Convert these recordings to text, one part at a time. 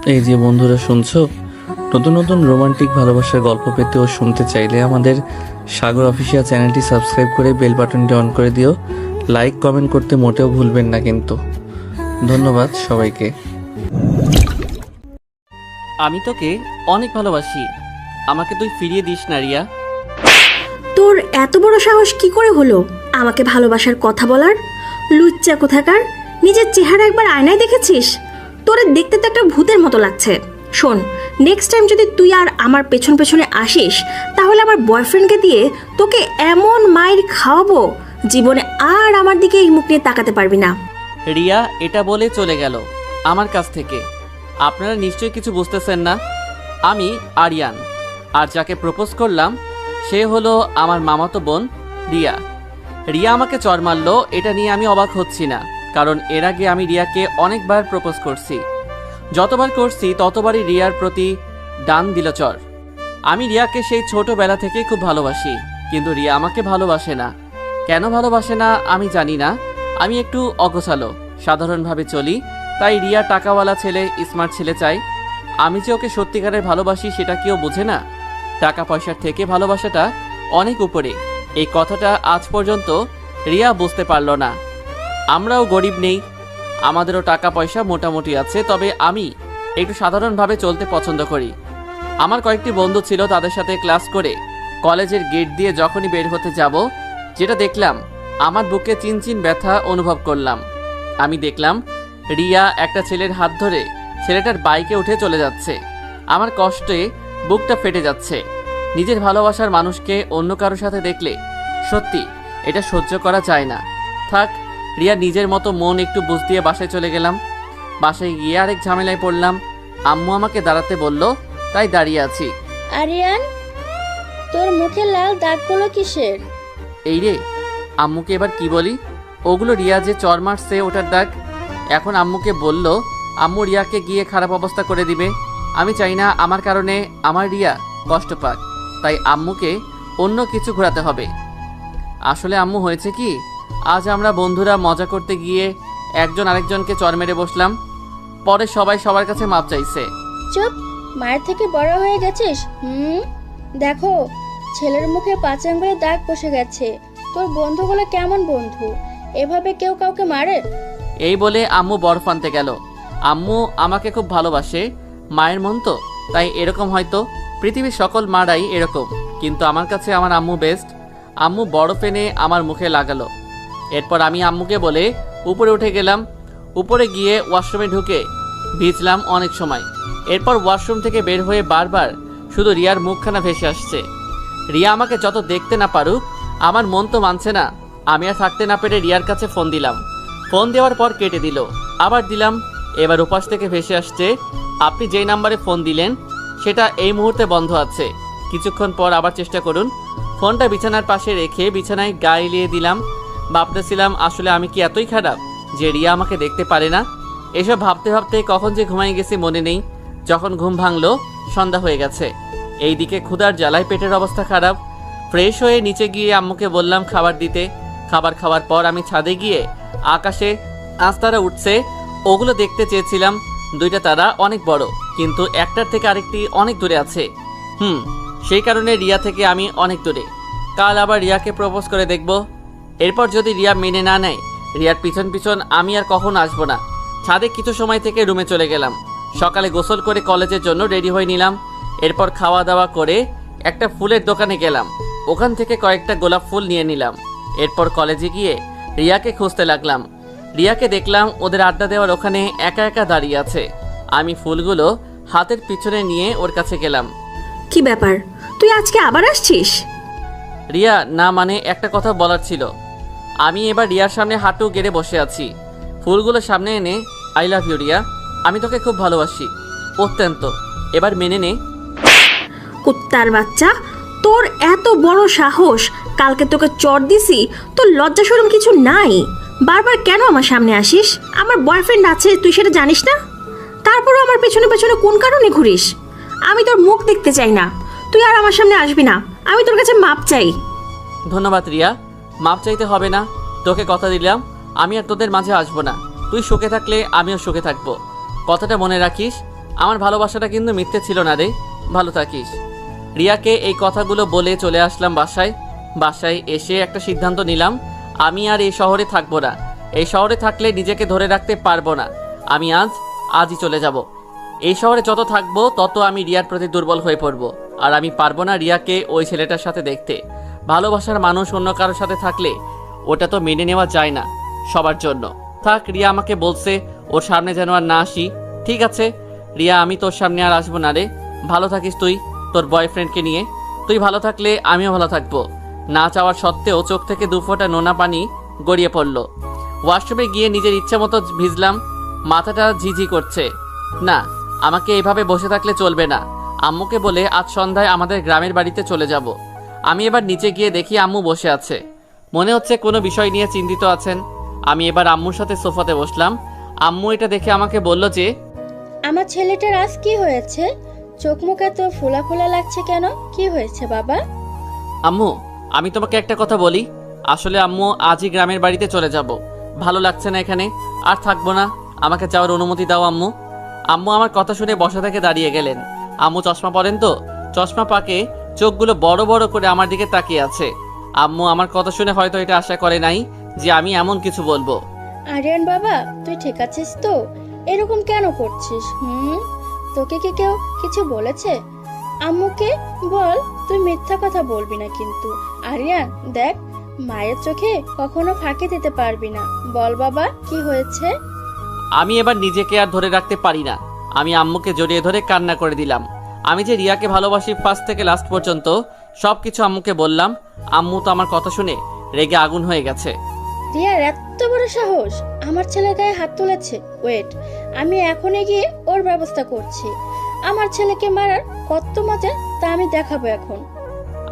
এই যে বন্ধুরা শুনছো, নতুন নতুন রোমান্টিক ভালোবাসার গল্প পেতে ও শুনতে চাইলে আমাদের সাগর অফিসিয়াল চ্যানেলটি সাবস্ক্রাইব করে বেল বাটনটি অন করে দিও। লাইক কমেন্ট করতে মোটেও ভুলবেন না কিন্তু। ধন্যবাদ সবাইকে। আমি তোকে অনেক ভালোবাসি, আমাকে তুই ফিরিয়ে দিস না রিয়া। তোর এত বড় সাহস কি করে হলো আমাকে ভালোবাসার কথা বলার? লুচ্চা কোথাকার, নিজের চেহারা একবার আয়নায় দেখেছিস? তোরে দেখতে তো একটা ভূতের মতো লাগছে। শোন, নেক্সট টাইম যদি তুই আর আমার পেছন পেছনে আসিস, তাহলে আমার বয়ফ্রেন্ডকে দিয়ে তোকে এমন মাইর খাওয়াবো, জীবনে আর আমার দিকে এই মুখ নিয়ে তাকাতে পারবি না। রিয়া এটা বলে চলে গেল আমার কাছ থেকে। আপনারা নিশ্চয়ই কিছু বুঝতেছেন না। আমি আরিয়ান, আর যাকে প্রপোজ করলাম সে হলো আমার মামাতো বোন রিয়া। রিয়া আমাকে চড় মারলো, এটা নিয়ে আমি অবাক হচ্ছি না, কারণ এর আগে আমি রিয়াকে অনেকবার প্রপোজ করছি। যতবার করছি ততবারই রিয়ার প্রতি ডান দিল চর। আমি রিয়াকে সেই ছোটবেলা থেকেই খুব ভালোবাসি, কিন্তু রিয়া আমাকে ভালোবাসে না। কেন ভালোবাসে না আমি জানি না। আমি একটু অগোছালো, সাধারণভাবে চলি, তাই রিয়া টাকাওয়ালা ছেলে, স্মার্ট ছেলে চাই। আমি যে ওকে সত্যিকারের ভালোবাসি সেটা কেউ বোঝে না। টাকা পয়সার থেকে ভালোবাসাটা অনেক উপরে, এই কথাটা আজ পর্যন্ত রিয়া বুঝতে পারল না। আমরাও গরিব নেই, আমাদেরও টাকা পয়সা মোটামুটি আছে, তবে আমি একটু সাধারণভাবে চলতে পছন্দ করি। আমার কয়েকটি বন্ধু ছিল, তাদের সাথে ক্লাস করে কলেজের গেট দিয়ে যখনই বের হতে যাব, যেটা দেখলাম আমার বুকে চিনচিন ব্যথা অনুভব করলাম। আমি দেখলাম রিয়া একটা ছেলের হাত ধরে ছেলেটার বাইকে উঠে চলে যাচ্ছে। আমার কষ্টে বুকটা ফেটে যাচ্ছে। নিজের ভালোবাসার মানুষকে অন্য কারোর সাথে দেখলে সত্যি এটা সহ্য করা যায় না। থাক, রিয়া নিজের মতো মন একটু বুঝ দিয়ে বাসায় চলে গেলাম। বাসায় গিয়ে আরেক ঝামেলায় পড়লাম। আম্মু আমাকে দাঁড়াতে বলল, তাই দাঁড়িয়ে আছি। আরিয়ান, তোর মুখে লাল দাগগুলো কিসের? এই রে, আম্মুকে এবার কি বলি? ওগুলো রিয়া যে চর মারছে ওটার দাগ। এখন আম্মুকে বলল আম্মু রিয়াকে গিয়ে খারাপ অবস্থা করে দিবে। আমি চাই না আমার কারণে আমার রিয়া কষ্ট পাক, তাই আম্মুকে অন্য কিছু ঘোরাতে হবে। আসলে আম্মু হয়েছে কি, আজ আমরা বন্ধুরা মজা করতে গিয়ে একজন আরেকজনকে চর মেরে বসলাম। পরে সবাই সবার কাছে মাপ চাইছে। চুপ, মায়ের থেকে বড় হয়ে গেছিস। দেখো, ছেলের মুখে 5 আঙ্গুলের দাগ বসে গেছে। তোর বন্ধুগুলো কেমন বন্ধু? এভাবে কেউ কাউকে মারে? এই বলে আম্মু বরফ আনতে গেল। আম্মু আমাকে খুব ভালোবাসে, মায়ের মন তো, তাই এরকম হয়তো। পৃথিবীর সকল মারাই এরকম, কিন্তু আমার কাছে আমার আম্মু বেস্ট। আম্মু বরফ এনে আমার মুখে লাগালো। এরপর আমি আম্মুকে বলে উপরে উঠে গেলাম। উপরে গিয়ে ওয়াশরুমে ঢুকে ভিজলাম অনেক সময়। এরপর ওয়াশরুম থেকে বের হয়ে বারবার শুধু রিয়ার মুখখানা ভেসে আসছে। রিয়া আমাকে যত দেখতে না পারুক, আমার মন তো মানছে না। আমি আর থাকতে না পেরে রিয়ার কাছে ফোন দিলাম। ফোন দেওয়ার পর কেটে দিল, আবার দিলাম। এবার উপাস থেকে ভেসে আসছে, আপনি যেই নাম্বারে ফোন দিলেন সেটা এই মুহূর্তে বন্ধ আছে, কিছুক্ষণ পর আবার চেষ্টা করুন। ফোনটা বিছানার পাশে রেখে বিছানায় গায়ে এলিয়ে দিলাম। ভাবতেছিলাম আসলে আমি কি এতই খারাপ যে রিয়া আমাকে দেখতে পারে না? এসব ভাবতে ভাবতে কখন যে ঘুমাই গেছি মনে নেই। যখন ঘুম ভাঙলো সন্ধ্যা হয়ে গেছে। এইদিকে ক্ষুধার জ্বালায় পেটের অবস্থা খারাপ। ফ্রেশ হয়ে নিচে গিয়ে আম্মুকে বললাম খাবার দিতে। খাবার খাওয়ার পর আমি ছাদে গিয়ে আকাশে আস্তারা উঠছে ওগুলো দেখতে চেয়েছিলাম। দুইটা তারা অনেক বড়, কিন্তু একটার থেকে আরেকটি অনেক দূরে আছে। সেই কারণে রিয়া থেকে আমি অনেক দূরে। কাল আবার রিয়াকে প্রপোজ করে দেখব। এরপর যদি রিয়া মেনে না নেয়, রিয়ার পিছন পিছন আমি আর কখনো আসবো না। ছাদে কিছু সময় থেকে রুমে চলে গেলাম। সকালে গোসল করে কলেজের জন্য রেডি হয়ে নিলাম। এরপর খাওয়া দাওয়া করে একটা ফুলের দোকানে গেলাম, ওখান থেকে কয়েকটা গোলাপ ফুল নিয়ে নিলাম। এরপর কলেজে গিয়ে রিয়াকে খুঁজতে লাগলাম। রিয়াকে দেখলাম ওদের আড্ডা দেওয়ার ওখানে একা একা দাঁড়িয়ে আছে। আমি ফুলগুলো হাতের পিছনে নিয়ে ওর কাছে গেলাম। কি ব্যাপার, তুই আজকে আবার আসছিস? রিয়া, না মানে একটা কথা বলার ছিল। আমি এবার রিয়ার সামনে হাঁটু গেড়ে বসে আছি, ফুলগুলো সামনে এনে আই লাভ ইউ রিয়া, আমি তোকে খুব ভালোবাসি অত্যন্ত, এবার মেনে নে। কুত্তার বাচ্চা, তোর এত বড় সাহস! কালকে তোকে চর দিছি, তোর লজ্জা শরম কিছু নাই? বারবার কেন আমার সামনে আসিস? আমার বয়ফ্রেন্ড আছে, তুই সেটা জানিস না? তারপরও আমার পেছনে পেছনে কোন কারণে ঘুরিস? আমি তোর মুখ দেখতে চাই না, তুই আর আমার সামনে আসবি না। আমি তোর কাছে মাপ চাই। ধন্যবাদ রিয়া, মাপ চাইতে হবে না। তোকে কথা দিলাম আমি আর তোদের মাঝে আসবো না। তুই সুখে থাকলে আমিও সুখে থাকবো, কথাটা মনে রাখিস। আমার ভালোবাসাটা কিন্তু মিথ্যে ছিল না রে, ভালো থাকিস। রিয়াকে এই কথাগুলো বলে চলে আসলাম বাসায় এসে একটা সিদ্ধান্ত নিলাম, আমি আর এই শহরে থাকবো না। এই শহরে থাকলে নিজেকে ধরে রাখতে পারবো না। আমি আজই চলে যাব। এই শহরে যত থাকবো তত আমি রিয়ার প্রতি দুর্বল হয়ে পড়বো। আর আমি পারবো না রিয়াকে ওই ছেলেটার সাথে দেখতে। ভালোবাসার মানুষ অন্য কারোর সাথে থাকলে ওটা তো মেনে নেওয়া যায় না সবার জন্য। থাক, রিয়া আমাকে বলছে ওর সামনে যেন আর না আসি। ঠিক আছে রিয়া, আমি তোর সামনে আর আসবো না রে। ভালো থাকিস তুই তোর বয়ফ্রেন্ডকে নিয়ে। তুই ভালো থাকলে আমিও ভালো থাকবো। না চাওয়ার সত্ত্বেও চোখ থেকে 2 ফোঁটা নোনা পানি গড়িয়ে পড়ল। ওয়াশরুমে গিয়ে নিজের ইচ্ছা মতো ভিজলাম। মাথাটা ঝিঝি করছে। না, আমাকে এইভাবে বসে থাকলে চলবে না। আম্মুকে বলে আজ সন্ধ্যায় আমাদের গ্রামের বাড়িতে চলে যাব। আমি এবার নিচে গিয়ে দেখি আম্মু বসে আছে। মনে হচ্ছে কোনো বিষয় নিয়ে চিন্তিত আছেন। আমি এবার আম্মুর সাথে সোফাতে বসলাম। আম্মু এটা দেখে আমাকে বলল যে, আমার ছেলেটার আজ কি হয়েছে? চোখ মুখ এত ফোলা ফোলা লাগছে কেন? কি হয়েছে বাবা? আম্মু আমি তোমাকে একটা কথা বলি। আসলে আম্মু আজই গ্রামের বাড়িতে চলে যাব। ভালো লাগছে না এখানে, আর থাকবো না। আমাকে যাওয়ার অনুমতি দাও আম্মু। আম্মু আমার কথা শুনে বসা থেকে দাঁড়িয়ে গেলেন। আম্মু চশমা পরেন তো, চশমা পাকে চোখগুলো বড় বড় করে আমার দিকে তাকিয়ে আছে। আম্মু আমার কথা শুনে হয়তো এটা আশা করে নাই যে আমি এমন কিছু বলবো। আরিয়ান বাবা, তুই ঠিক আছিস তো? এরকম কেন করছিস? তোকে কি কেউ কিছু বলেছে? আম্মুকে বল তুই মিথ্যা কথা বলবি না কিন্তু। আরিয়ান দেখ, মায়ের চোখে কখনো ফাঁকি দিতে পারবি না। বল বাবা, কি হয়েছে? আমি এবার নিজেকে আর ধরে রাখতে পারি না। আমি আম্মুকে জড়িয়ে ধরে কান্না করে দিলাম। আমি যে রিয়াকে ভালোবাসি ফার্স্ট থেকে লাস্ট পর্যন্ত সবকিছু আম্মুকে বললাম। আম্মু তো আমার কথা শুনে রেগে আগুন হয়ে গেছে। রিয়ার এত বড় সাহস আমার ছেলের গায়ে হাত তুলেছে। ওয়েট, আমি এখনই গিয়ে ওর ব্যবস্থা করছি। আমার ছেলেকে মারার কত মজা তা আমি দেখাবো এখন।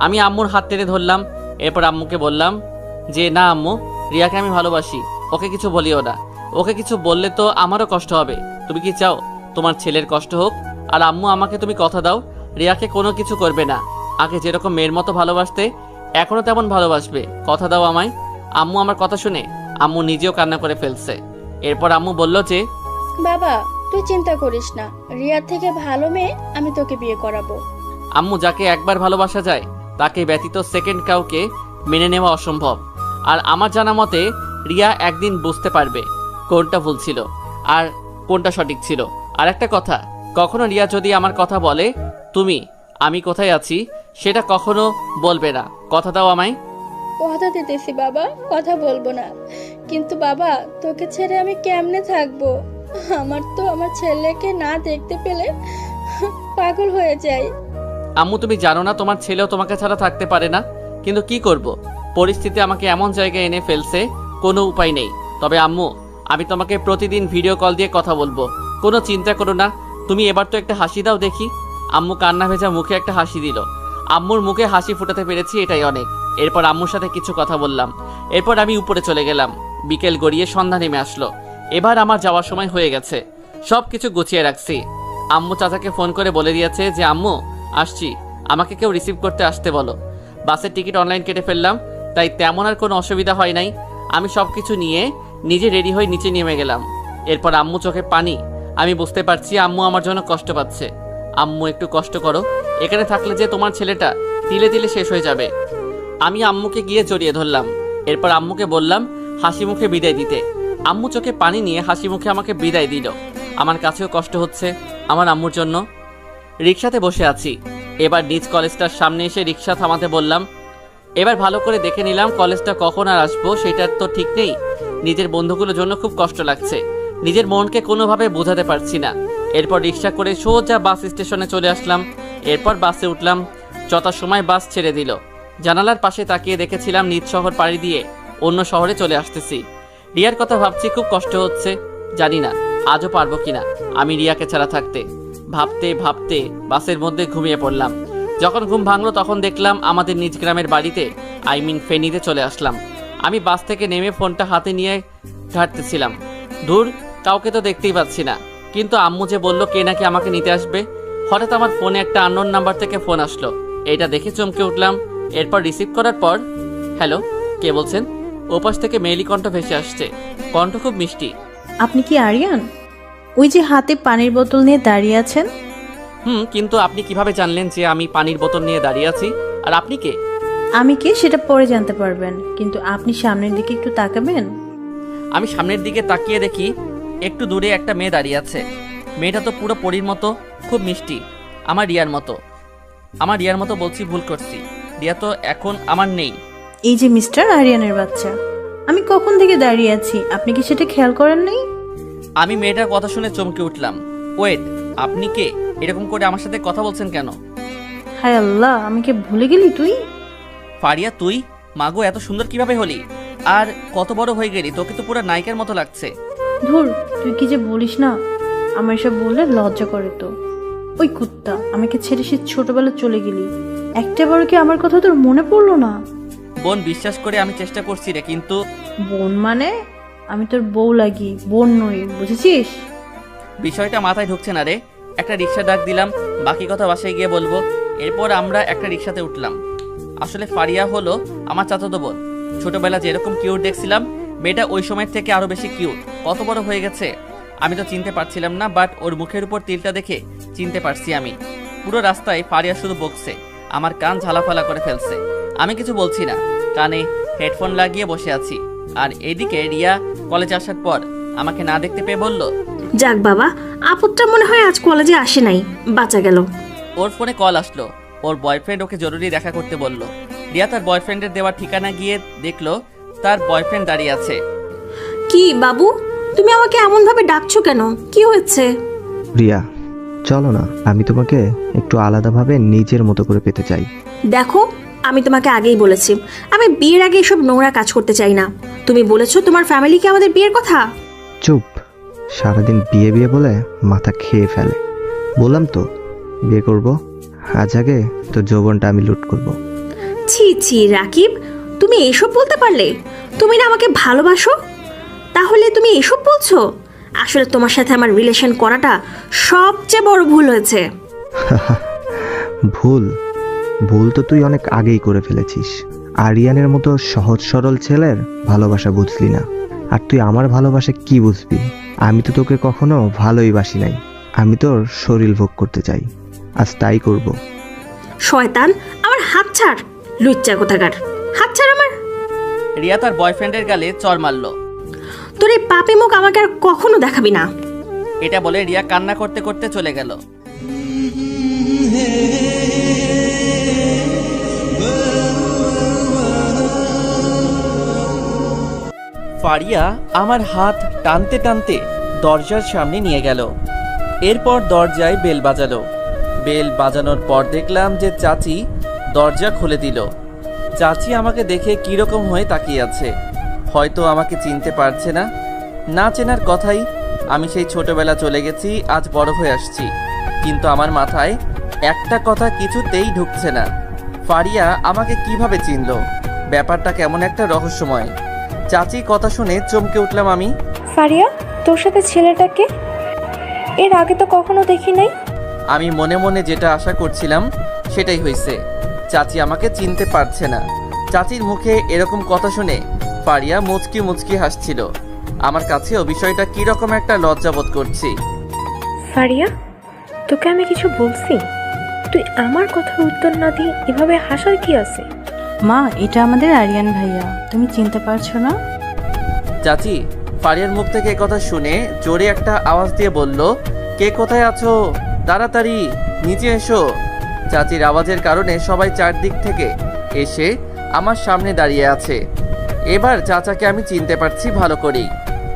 আমি আম্মুর হাত টেনে ধরলাম। এরপর আম্মুকে বললাম যে, না আম্মু, রিয়াকে আমি ভালোবাসি। ওকে কিছু বলিও না। ওকে কিছু বললে তো আমারও কষ্ট হবে। তুমি কি চাও তোমার ছেলের কষ্ট হোক? আর আম্মু আমাকে তুমি কথা দাও রিয়াকে কোনো কিছু করবে না। আগে যেরকম মেয়ের মতো ভালোবাসতে এখনো তেমন ভালোবাসবে। কথা দাও আমায়। আম্মু আমার কথা শুনে আম্মু নিজেও কান্না করে ফেলছে। এরপর আম্মু বলল যে, বাবা তুই চিন্তা করিস না, রিয়ার থেকে ভালো মেয়ে আমি তোকে বিয়ে করাবো। আম্মু যাকে একবার ভালোবাসা যায় তাকে ব্যতীত সেকেন্ড কাউকে মেনে নেওয়া অসম্ভব। আর আমার জানা মতে রিয়া একদিন বুঝতে পারবে কোনটা ভুল ছিল আর কোনটা সঠিক ছিল। আর একটা কথা, কখনো রিয়া যদি আমার কথা বলে আমি কোথায় আছি সেটা কখনো বলবে না। কথা দাও আমায়। কথা দিতেছি বাবা, কথা বলবো না। কিন্তু বাবা তোকে ছেড়ে আমি কেমনে থাকবো? আমার তো আমার ছেলেকে না দেখতে পেলে পাগল হয়ে যাই। আম্মু তুমি জানো না তোমার ছেলেও তোমাকে ছাড়া থাকতে পারে না? কিন্তু কি করব, পরিস্থিতি আমাকে এমন জায়গায় এনে ফেলছে, কোনো উপায় নেই। তবে আম্মু আমি তোমাকে প্রতিদিন ভিডিও কল দিয়ে কথা বলবো, কোনো চিন্তা করো না। তুমি এবার তো একটা হাসি দাও দেখি। আম্মু কান্না ভেজা মুখে একটা হাসি দিল। আম্মুর মুখে হাসি ফুটাতে পেরেছি, এটাই অনেক। এরপর আম্মুর সাথে কিছু কথা বললাম। এরপর আমি উপরে চলে গেলাম। বিকেল গড়িয়ে সন্ধ্যা নেমে আসলো। এবার আমার যাওয়ার সময় হয়ে গেছে। সব কিছু গুছিয়ে রাখছি। আম্মু চাচাকে ফোন করে বলে দিয়েছে যে আম্মু আসছি, আমাকে কেউ রিসিভ করতে আসতে বলো। বাসের টিকিট অনলাইন কেটে ফেললাম, তাই তেমন আর কোনো অসুবিধা হয় নাই। আমি সব কিছু নিয়ে নিজে রেডি হয়ে নিচে নেমে গেলাম। এরপর আম্মু চোখে পানি। আমি বুঝতে পারছি আম্মু আমার জন্য কষ্ট পাচ্ছে। আম্মু একটু কষ্ট করো, এখানে থাকলে যে তোমার ছেলেটা তিলে তিলে শেষ হয়ে যাবে। আমি আম্মুকে গিয়ে জড়িয়ে ধরলাম। এরপর আম্মুকে বললাম হাসি মুখে বিদায় দিতে। আম্মু চোখে পানি নিয়ে হাসি মুখে আমাকে বিদায় দিল। আমার কাছেও কষ্ট হচ্ছে আমার আম্মুর জন্য। রিক্সাতে বসে আছি। এবার নিজ কলেজটার সামনে এসে রিক্সা থামাতে বললাম। এবার ভালো করে দেখে নিলাম কলেজটা কখন আর আসবো সেটার তো ঠিক নেই। নিজের বন্ধুগুলোর জন্য খুব কষ্ট লাগছে, নিজের মনকে কোনোভাবে বোঝাতে পারছি না। এরপর রিক্সা করে সোজা বাস স্টেশনে চলে আসলাম। এরপর বাসে উঠলাম। যথাসময় বাস ছেড়ে দিল। জানালার পাশে তাকিয়ে দেখেছিলাম নিজ শহর পাড়ি দিয়ে অন্য শহরে চলে আসতেছি। রিয়ার কথা ভাবছি, খুব কষ্ট হচ্ছে। জানি না আজও পারবো কিনা আমি রিয়াকে ছাড়া থাকতে। ভাবতে ভাবতে বাসের মধ্যে ঘুমিয়ে পড়লাম। যখন ঘুম ভাঙলো তখন দেখলাম আমাদের নিজ গ্রামের বাড়িতে, ফেনীতে চলে আসলাম। আমি বাস থেকে নেমে ফোনটা হাতে নিয়ে ঘাঁটতেছিলাম। দূর কাউকে তো দেখতেই পাচ্ছি না, কিন্তু আম্মু যে বলল কে নাকি আমাকে নিতে আসবে। হঠাৎ আমার ফোনে একটা আননোন নাম্বার থেকে ফোন আসলো। এটা দেখে চমকে উঠলাম। এরপর রিসিভ করার পর, হ্যালো, কে বলছেন? ওপাশ থেকে মেয়েলি কণ্ঠ ভেসে আসছে। কণ্ঠ খুব মিষ্টি। আপনি কি আরিয়ান? ওই যে হাতে পানির বোতল নিয়ে দাঁড়িয়ে আছেন। কিন্তু আপনি কিভাবে জানলেন যে আমি পানির বোতল নিয়ে দাঁড়িয়ে আছি? আর আপনি কে? আমি কে সেটা পরে জানতে পারবেন, কিন্তু আপনি সামনের দিকে একটু তাকাবেন। আমি সামনের দিকে তাকিয়ে দেখি একটু দূরে একটা মেয়ে দাঁড়িয়ে আছে। মেয়েটা তো পুরো পরীর মতো, খুব মিষ্টি, আমার রিয়ার মতো বলছি, ভুল করছি। রিয়া তো এখন আমার নেই। এই যে মিস্টার আরিয়ানের বাচ্চা, আমি কখন থেকে দাঁড়িয়ে আছি, আপনি কি সেটা খেয়াল করেন নাই? আমি মেয়েটার কথা শুনে চমকে উঠলাম। ওয়েট, আপনি কে? এরকম করে আমার সাথে কথা বলছেন কেন? হায় আল্লাহ, আমাকে ভুলে গেলি তুই? ফারিয়া, তুই? মাগো, এত সুন্দর কিভাবে হলি? আর কত বড় হয়ে গেলি, তোকে তো পুরো নায়িকার মতো লাগছে। ধুর, তুই কি যে বলিস না, আমার এসব বললে লজ্জা করে তো। ওই কুত্তা, আমাকে ছেড়ে সে ছোটবেলা চলে গেলি, একটা বড় কি আমার কথা তোর মনে পড়লো না? বোন, বিশ্বাস করে আমি চেষ্টা করছি রে, কিন্তু বোন মানে? আমি তোর বউ লাগি, বোন নই, বুঝেছিস? বিষয়টা মাথায় ঢুকছে না রে। একটা রিক্সা ডাক দিলাম, বাকি কথা বাসায় গিয়ে বলবো। এরপর আমরা একটা রিক্সাতে উঠলাম। আসলে ফারিয়া হলো আমার চাচাতো বোন। ছোটবেলা যেরকম কিউট দেখছিলাম, মেয়েটা ওই সময় থেকে আরো বেশি কিউট। কত বড় হয়ে গেছে আমি তো চিনতে পারছিলাম না, বাট ওর মুখের উপর তিলটা দেখে চিনতে পারছি আমি। পুরো রাস্তায় ফারিয়া শুধু বকছে, আমার কান ঝালাফালা করে ফেলছে। আমি কিছু বলছি না, কানে হেডফোন লাগিয়ে বসে আছি। আর এদিকে রিয়া কলেজে আসার পর আমাকে না দেখতে পেয়ে বলল, যাক বাবা, আপদটা মনে হয় আজ কলেজে আসে নাই, বাঁচা গেল। ওর ফোনে কল আসলো। ওর বয়ফ্রেন্ড ওকে জরুরি দেখা করতে বলল। রিয়া তার বয়ফ্রেন্ডের দেওয়া ঠিকানা গিয়ে দেখলো তার বয়ফ্রেন্ড দাঁড়িয়ে আছে। কি বাবু, তুমি আমাকে এমন ভাবে ডাকছো কেন? কি হয়েছে? রিয়া, চলো না, আমি তোমাকে একটু আলাদাভাবে নিজের মতো করে পেতে চাই। দেখো, আমি তোমাকে আগেই বলেছি, আমি বিয়ের আগে এসব নোংরা কাজ করতে চাই না। তুমি বলেছো তোমার ফ্যামিলিকে আমাদের বিয়ের কথা। চুপ, সারাদিন বিয়ে বিয়ে বলে মাথা খেয়ে ফেলে। বললাম তো বিয়ে করব, আজ আগে তোর যৌবনটা আমি লুট করব। ছি ছি রাকিব, তুমি এসব বলতে পারলে? তুমি না আমাকে ভালোবাসো, তাহলে তুমি এসব বলছো? আসলে তোমার সাথে আমার রিলেশন করাটা সবচেয়ে বড় ভুল হয়েছে। ভুল? ভুল তো তুই অনেক আগেই করে ফেলেছিস। আরিয়ানের মতো সহজ সরল ছেলের ভালোবাসা বুঝলি না, আর তুই আমার ভালোবাসা কি বুঝবি? আমি তো তোকে কখনো ভালোই বাসি নাই, আমি তোর শরীর ভোগ করতে চাই, আজ তাই করব। শয়তান, আমার হাত ছাড়, লুচ্চা কোথাকার, হাত ছাড় আমার। রিয়া তার বয়ফ্রেন্ডের গালে চড় মারল। তোর এই পাপি মুখ আমাকে আর কখনো দেখাবি না। এটা বলে রিয়া কান্না করতে করতে চলে গেল। ফারিয়া আমার হাত টানতে টানতে দরজার সামনে নিয়ে গেল। এরপর দরজায় বেল বাজালো। বেল বাজানোর পর দেখলাম যে চাচি দরজা খুলে দিল। চাচি আমাকে দেখে কিরকম হয়ে তাকিয়ে আছে, হয়তো আমাকে চিনতে পারছে না। না চেনার কথাই, আমি সেই ছোটবেলা চলে গেছি, আজ বড় হয়ে আসছি, কিন্তু আমার মাথায় একটা কথা কিছুতেই ঢুকছে না। ফারিয়া আমাকে কিভাবে চিনল? ব্যাপারটা কেমন একটা রহস্যময়। চাচি কথা শুনে চমকে উঠলাম আমি। ফারিয়া, তোর সাথে ছেলেটাকে এর আগে তো কখনো দেখি নাই। আমি মনে মনে যেটা আশা করছিলাম সেটাই হয়েছে। চাচি আমাকে চিনতে পারছে না। চাচির মুখে এরকম কথা শুনে ফারিয়া মুচকি মুচকি হাসছিল। আমার কাছেও বিষয়টা কিরকম একটা লজ্জাবোধ করছি। ফারিয়া, তোকে আমি কিছু বলছি? তুই আমার কথার উত্তর না দিয়ে এভাবে হাসার কি আছে? মা, এটা আমাদের আরিয়ান ভাইয়া, তুমি চিনতে পারছো না? চাচি ফারিয়ার মুখ থেকে কথা শুনে জোরে একটা আওয়াজ দিয়ে বলল, কে কোথায় আছো? তাড়াতাড়ি নিচে এসো। চাচির আওয়াজের কারণে সবাই চারদিক থেকে এসে আমার সামনে দাঁড়িয়ে আছে। এবার চাচাকে আমি চিনতে পারছি ভালো করেই।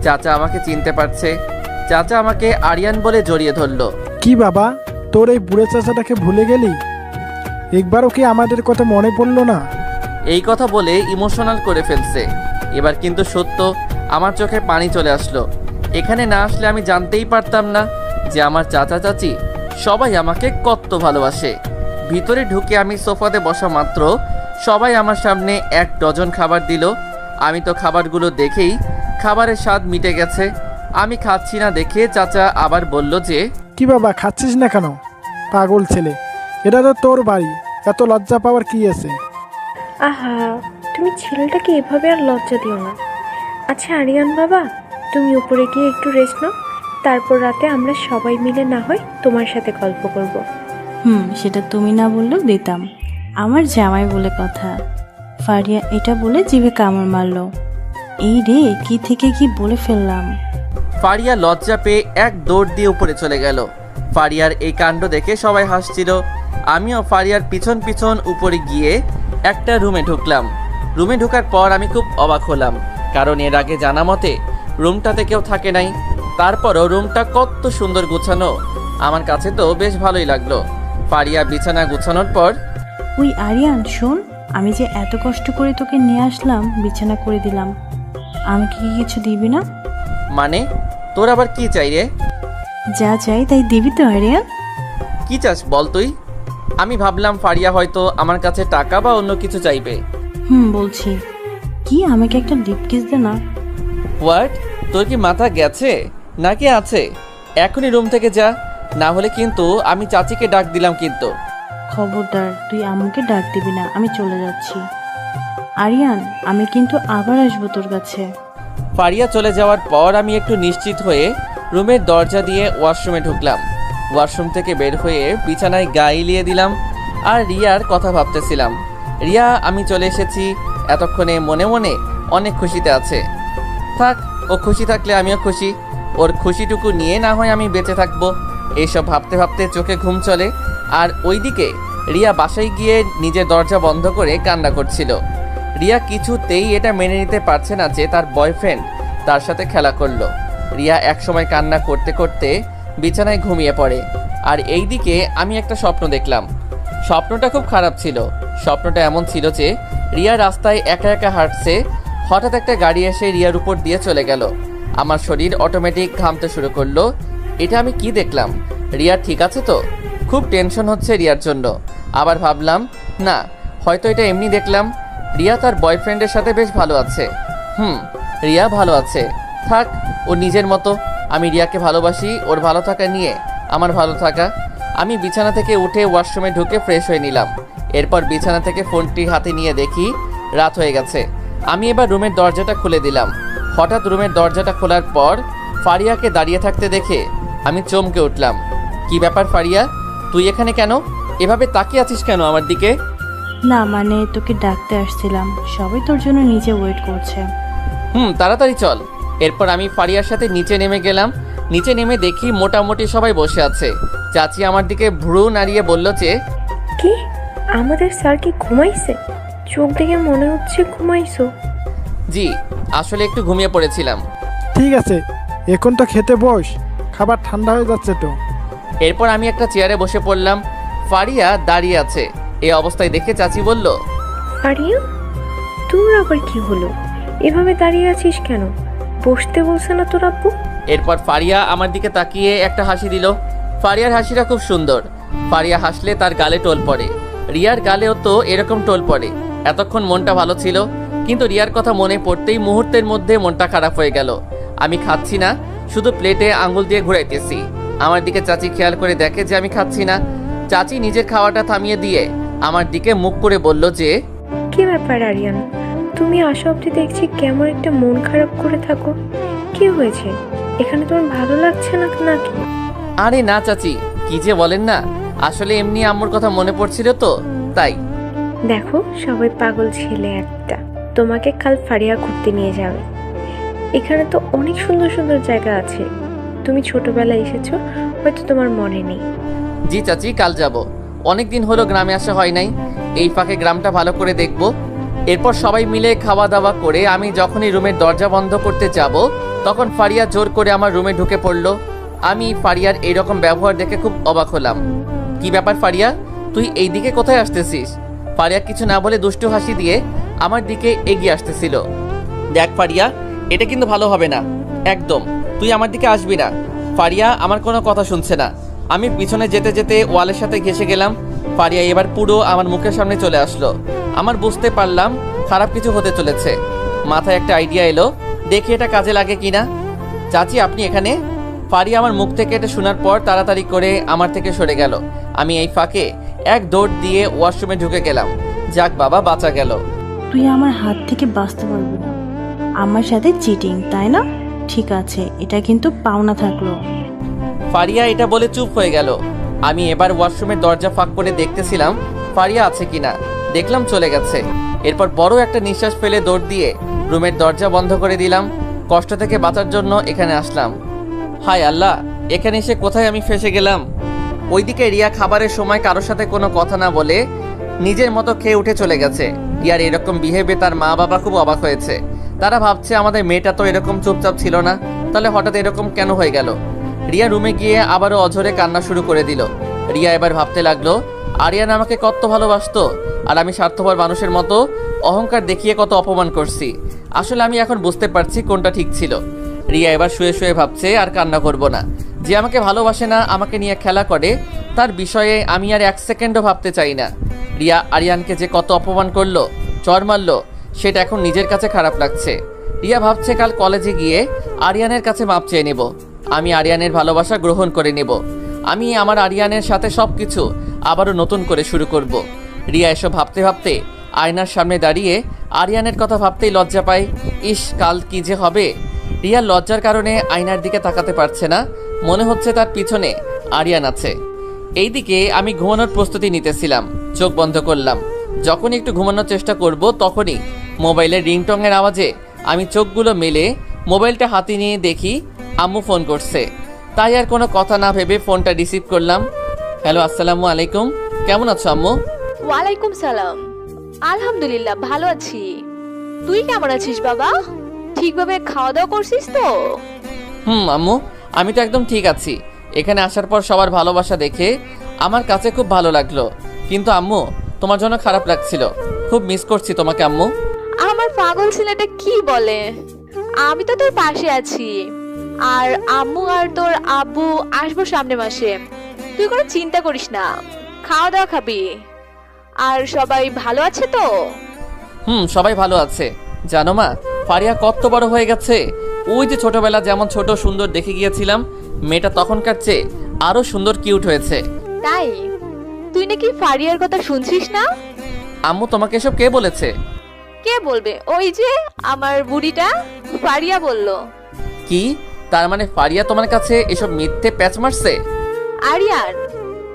চাচা আমাকে চিনতে পারছে। চাচা আমাকে আরিয়ান বলে জড়িয়ে ধরলো। কি বাবা, তোর এই বুড়ো চাচাটাকে ভুলে গেলি? একবারও কি আমাদের কথা মনে পড়লো না? এই কথা বলে ইমোশনাল করে ফেলছে। এবার কিন্তু সত্য, আমার চোখে পানি চলে আসলো। এখানে না আসলে আমি জানতেই পারতাম না যে আমার চাচা চাচি সবাই আমাকে কত ভালোবাসে। ভিতরে ঢুকে আমি সোফাতে বসা মাত্র সবাই আমার সামনে 1 ডজন খাবার দিল। আমি তো খাবারগুলো দেখেই খাবারের স্বাদ মিটে গেছে। আমি খাচ্ছি না দেখে চাচা আবার বলল যে, কি বাবা, খাচ্ছিস না কেন? পাগল ছেলে, এটা তো তোর বাড়ি, এত লজ্জা পাওয়ার কি আছে? আহা, তুমি ছেলেটাকে এভাবে আর লজ্জা দিও না। আচ্ছা আরিয়ান বাবা, তুমি উপরে গিয়ে একটু রেস্ট নাও, তারপর রাতে আমরা সবাই মিলে না হয় তোমার সাথে গল্প করব। সেটা তুমি না বললেও দিতাম। আমার জামাই বলে কথা। ফারিয়া এটা বলে জিভে কামড় মারলো। এই রে, কি থেকে কি বলে ফেললাম। ফারিয়া লজ্জা পেয়ে এক দৌড় দিয়ে উপরে চলে গেল। ফারিয়ার এই কাণ্ড দেখে সবাই হাসছিল। আমিও ফারিয়ার পিছন পিছন উপরে গিয়ে একটা রুমে ঢুকলাম। রুমে ঢোকার পর আমি খুব অবাক হলাম, কারণ এর আগে জানা মতে রুমটাতে কেউ থাকে নাই। তারপরও রুমটা কত সুন্দর গুছানো, আমার কাছে তো বেশ ভালোই লাগলো। ফারিয়া বিছানা গুছানোর পর, ওই আরিয়ান শোন, আমি যে এত কষ্ট করে তোকে নিয়ে আসলাম, বিছানা করে দিলাম, আমাকে কি কিছু দিবি না? মানে তোর আবার কি চাই রে? যা চাই তাই দিবি তো আরিয়ান? কি চাস বল তুই? আমি ভাবলাম ফারিয়া হয়তো আমার কাছে টাকা বা অন্য কিছু চাইবে। বলছি কি, আমাকে একটা লিপ কিস দে না। হোয়াট? তোর কি মাথা গেছে নাকি আছে? এখনই রুম থেকে যা, না হলে কিন্তু আমি চাচিকে ডাক দিলাম কিন্তু। খবরদার, তুই আম্মুকে ডাক দিবি না, আমি চলে যাচ্ছি। আরিয়ান, আমি কিন্তু আবার আসবো তোর কাছে। ফারিয়া চলে যাওয়ার পর আমি একটু নিশ্চিত হয়ে রুমের দরজা দিয়ে ওয়াশরুমে ঢুকলাম। ওয়াশরুম থেকে বের হয়ে বিছানায় গা এলিয়ে দিলাম আর রিয়ার কথা ভাবতেছিলাম। রিয়া আমি চলে এসেছি এতক্ষণে মনে মনে অনেক খুশিতে আছে। থাক, ও খুশি থাকলে আমিও খুশি। ওর খুশিটুকু নিয়ে না হয় আমি বেঁচে থাকবো। এইসব ভাবতে ভাবতে চোখে ঘুম চলে। আর ওইদিকে রিয়া বাসায় গিয়ে নিজের দরজা বন্ধ করে কান্না করছিল। রিয়া কিছুতেই এটা মেনে নিতে পারছে না যে তার বয়ফ্রেন্ড তার সাথে খেলা করলো। রিয়া একসময় কান্না করতে করতে বিছানায় ঘুমিয়ে পড়ে। আর এইদিকে আমি একটা স্বপ্ন দেখলাম। স্বপ্নটা খুব খারাপ ছিল। স্বপ্নটা এমন ছিল যে রিয়া রাস্তায় একা একা হাঁটছে, হঠাৎ একটা গাড়ি এসে রিয়ার উপর দিয়ে চলে গেল। আমার শরীর অটোমেটিক ঘামতে শুরু করলো। এটা আমি কি দেখলাম? রিয়া ঠিক আছে তো? খুব টেনশন হচ্ছে রিয়ার জন্য। আবার ভাবলাম না, হয়তো এটা এমনি দেখলাম। রিয়া তার বয়ফ্রেন্ডের সাথে বেশ ভালো আছে। রিয়া ভালো আছে, থাক, ও নিজের মতো। আমি রিয়াকে ভালোবাসি, ওর ভালো থাকা নিয়ে আমার ভালো থাকা। আমি বিছানা থেকে উঠে ওয়াশরুমে ঢুকে ফ্রেশ হয়ে নিলাম। এরপর বিছানা থেকে ফোনটি হাতে নিয়ে দেখি রাত হয়ে গেছে। আমি এবার রুমের দরজাটা খুলে দিলাম। হঠাৎ রুমের দরজাটা খোলার পর ফারিয়াকে দাঁড়িয়ে থাকতে দেখে আমি চমকে উঠলাম। কি ব্যাপার ফারিয়া, তুই এখানে কেন? এভাবে তাকিয়ে আছিস কেন আমার দিকে? না মানে, তোকে ডাকতে আসছিলাম, সবাই তোর জন্য নিচে ওয়েট করছে। তাড়াতাড়ি চল। এরপর আমি ফারিয়ার সাথে নিচে নেমে গেলাম। নিচে নেমে দেখি মোটামুটি সবাই বসে আছে। চাচি আমার দিকে ভ্রু নাড়িয়ে বলল যে, কি আমাদের স্যার কি ঘুমাইছে? চোখ দেখে মনে হচ্ছে ঘুমাইছো। জি, আসলে একটু ঘুমিয়ে পড়েছিলাম। ঠিক আছে, এখন তো খেতে বস, খাবার ঠান্ডা হয়ে যাচ্ছে তো। এরপর আমি একটা চেয়ারে বসে পড়লাম। ফারিয়া দাঁড়িয়ে আছে। এই অবস্থায় দেখে চাচি বলল, ফারিয়া, তোর আবার কি হলো? এভাবে দাঁড়িয়ে আছিস কেন? বসতে বলছে না তোর আব্বু? এরপর ফারিয়া আমার দিকে তাকিয়ে একটা হাসি দিল। ফারিয়ার হাসিটা খুব সুন্দর। ফারিয়া হাসলে তার গালে টোল পড়ে। রিয়ার গালেও তো এরকম টোল পড়ে। এতক্ষণ মনটা ভালো ছিল, কিন্তু রিয়ার কথা মনে পড়তেই মুহূর্তের মধ্যে মনটা খারাপ হয়ে গেল। আমি খাচ্ছি না, শুধু প্লেটে আঙ্গুল দিয়ে ঘুরাইতেছি। আমার দিকে চাচি খেয়াল করে দেখে যে আমি খাচ্ছি না। চাচি নিজের খাওয়াটা থামিয়ে দিয়ে আমার দিকে মুখ করে বলল যে, কি ব্যাপার আরিয়ান, তুমি আসা অবধি দেখছি কেমন একটা মন খারাপ করে থাকো। কি হয়েছে? এখানে তোমার ভালো লাগছে না নাকি? আরে না চাচি, কি যে বলেন না, আসলে এমনি আম্মুর কথা মনে পড়ছিল তো তাই। দেখো, সবাই পাগল ছেলে একটা। তোমাকে কাল ফারিয়া ঘুরতে নিয়ে যাবে। এখানে তো অনেক সুন্দর সুন্দর জায়গা আছে। তুমি ছোটবেলায় এসেছো, হয়তো তোমার মনে নেই। জি চাচি, কাল যাব। অনেক দিন হলো গ্রামে আসা হয় নাই, এই ফাঁকে গ্রামটা ভালো করে দেখব। এরপর সবাই মিলে খাওয়া দাওয়া করে আমি যখনই রুমের দরজা বন্ধ করতে যাব, তখন ফারিয়া জোর করে আমার রুমে ঢুকে পড়ল। আমি ফারিয়ার এইরকম ব্যবহার দেখে খুব অবাক হলাম। কি ব্যাপার ফারিয়া, তুই এই দিকে কোথায় আসতেছিস? ফারিয়া কিছু না বলে দুষ্টু হাসি দিয়ে আমার দিকে এগিয়ে আসতেছিল। দেখ ফারিয়া, এটা কিন্তু ভালো হবে না একদম। তুই আমার দিকে আসবি না। ফারিয়া আমার কোনো কথা শুনছে না। আমি পিছনে যেতে যেতে ওয়ালের সাথে ঘেঁষে গেলাম। ফারিয়া এবার পুরো আমার মুখের সামনে চলে আসলো। আমার বুঝতে পারলাম খারাপ কিছু হতে চলেছে। মাথায় একটা আইডিয়া এলো, দেখি এটা কাজে লাগে কিনা। চাচি, আপনি এখানে? ফারিয়া আমার মুখ থেকে এটা শোনার পর তাড়াতাড়ি করে আমার থেকে সরে গেল। আমি এই ফাঁকে এক দৌড় দিয়ে ওয়াশরুমে ঢুকে গেলাম। যাক বাবা, বাঁচা গেল। তুই আমার হাত থেকে বাঁচতে পারবি না। আমার সাথে চিটিং, তাই না? ঠিক আছে, এটা কিন্তু পাওনা থাকলো। ফারিয়া এটা বলে চুপ হয়ে গেল। আমি এবার ওয়াশরুমের দরজা ফাঁক করে দেখতেছিলাম ফারিয়া আছে কিনা। দেখলাম চলে গেছে। এরপর বড় একটা নিঃশ্বাস ফেলে দৌড় দিয়ে রুমের দরজা বন্ধ করে দিলাম। কষ্ট থেকে বাঁচার জন্য এখানে আসলাম। হায় আল্লাহ, এখানে এসে কোথায় আমি ফেসে গেলাম। ওইদিকে রিয়া খাবারের সময় কারোর সাথে কোনো কথা না বলে নিজের মতো খেয়ে উঠে চলে গেছে। রিয়ার এরকম বিহেভে তার মা বাবা খুব অবাক হয়েছে। তারা ভাবছে আমাদের মেয়েটা তো এরকম চুপচাপ ছিল না, তাহলে হঠাৎ এরকম কেন হয়ে গেল। রিয়া রুমে গিয়ে আবারও অঝরে কান্না শুরু করে দিল। রিয়া এবার ভাবতে লাগলো আরিয়ান আমাকে কত ভালোবাসতো, আর আমি স্বার্থপর মানুষের মতো অহংকার দেখিয়ে কত অপমান করছি। আসলে আমি এখন বুঝতে পারছি কোনটা ঠিক ছিল। রিয়া এবার শুয়ে শুয়ে ভাবছে আর কান্না করব না। যে আমাকে ভালোবাসে না, আমাকে নিয়ে খেলা করে, তার বিষয়ে আমি আর এক সেকেন্ডও ভাবতে চাই না। রিয়া আরিয়ানকে যে কত অপমান করলো, চড় মারলো, সেটা এখন নিজের কাছে খারাপ লাগছে। রিয়া ভাবছে কাল কলেজে গিয়ে আরিয়ানের কাছে মাপ চেয়ে নেব। আমি আরিয়ানের ভালোবাসা গ্রহণ করে নেব। আমি আমার আরিয়ানের সাথে সব কিছু আবারও নতুন করে শুরু করব। রিয়া এসব ভাবতে ভাবতে আয়নার সামনে দাঁড়িয়ে আরিয়ানের কথা ভাবতেই লজ্জা পায়। ইস, কাল কি যে হবে। রিয়া লজ্জার কারণে আয়নার দিকে তাকাতে পারছে না। মনে হচ্ছে তার পিছনে আরিয়ান আছে। এইদিকে আমি ঘুমানোর প্রস্তুতি নিতেছিলাম। চোখ বন্ধ করলাম। যখনই একটু ঘুমানোর চেষ্টা করব তখনই মোবাইলের রিংটংয়ের আওয়াজে আমি চোখগুলো মেলে মোবাইলটা হাতে নিয়ে দেখি আম্মু ফোন করছে। তাই আর কোনো কথা না ভেবে ফোনটা রিসিভ করলাম। হ্যালো, আসসালামু আলাইকুম। কেমন আছো আম্মু? ওয়ালাইকুম সালাম। আলহামদুলিল্লাহ ভালো আছি। তুই কেমন আছিস বাবা? ঠিকভাবে খাওয়া দাওয়া করছিস তো? আম্মু, আমি তো একদম ঠিক আছি। এখানে আসার পর সবার ভালোবাসা দেখে আমার কাছে খুব ভালো লাগলো। কিন্তু আম্মু, তোমার জন্য খারাপ লাগছিল। খুব মিস করছি তোমাকে আম্মু। আমার পাগল ছেলেটা কি বলে? আমি তো তোর পাশে আছি। আর আম্মু আর তোর আব্বু আসবো সামনের মাসে। তুই কোনো চিন্তা করিস না, খাওয়া দাওয়া খাবি। আর সবাই ভালো আছে তো? সবাই ভালো আছে। জানো মা, ফারিয়া কত বড় হয়ে গেছে। ওই যে ছোটবেলা যেমন ছোট সুন্দর দেখে গিয়েছিলাম, মেয়েটা তখনকার চেয়ে আরো সুন্দর কিউট হয়েছে। তাই? তুই নাকি ফারিয়ার কথা শুনছিস না? আম্মু, তোমাকে এসব কে বলেছে? কে বলবে? ওই যে আমার বুড়িটা ফারিয়া বলল। কি? তার মানে ফারিয়া তোমার কাছে এসব মিথ্যে প্যাচ মারছে? আরিয়ান,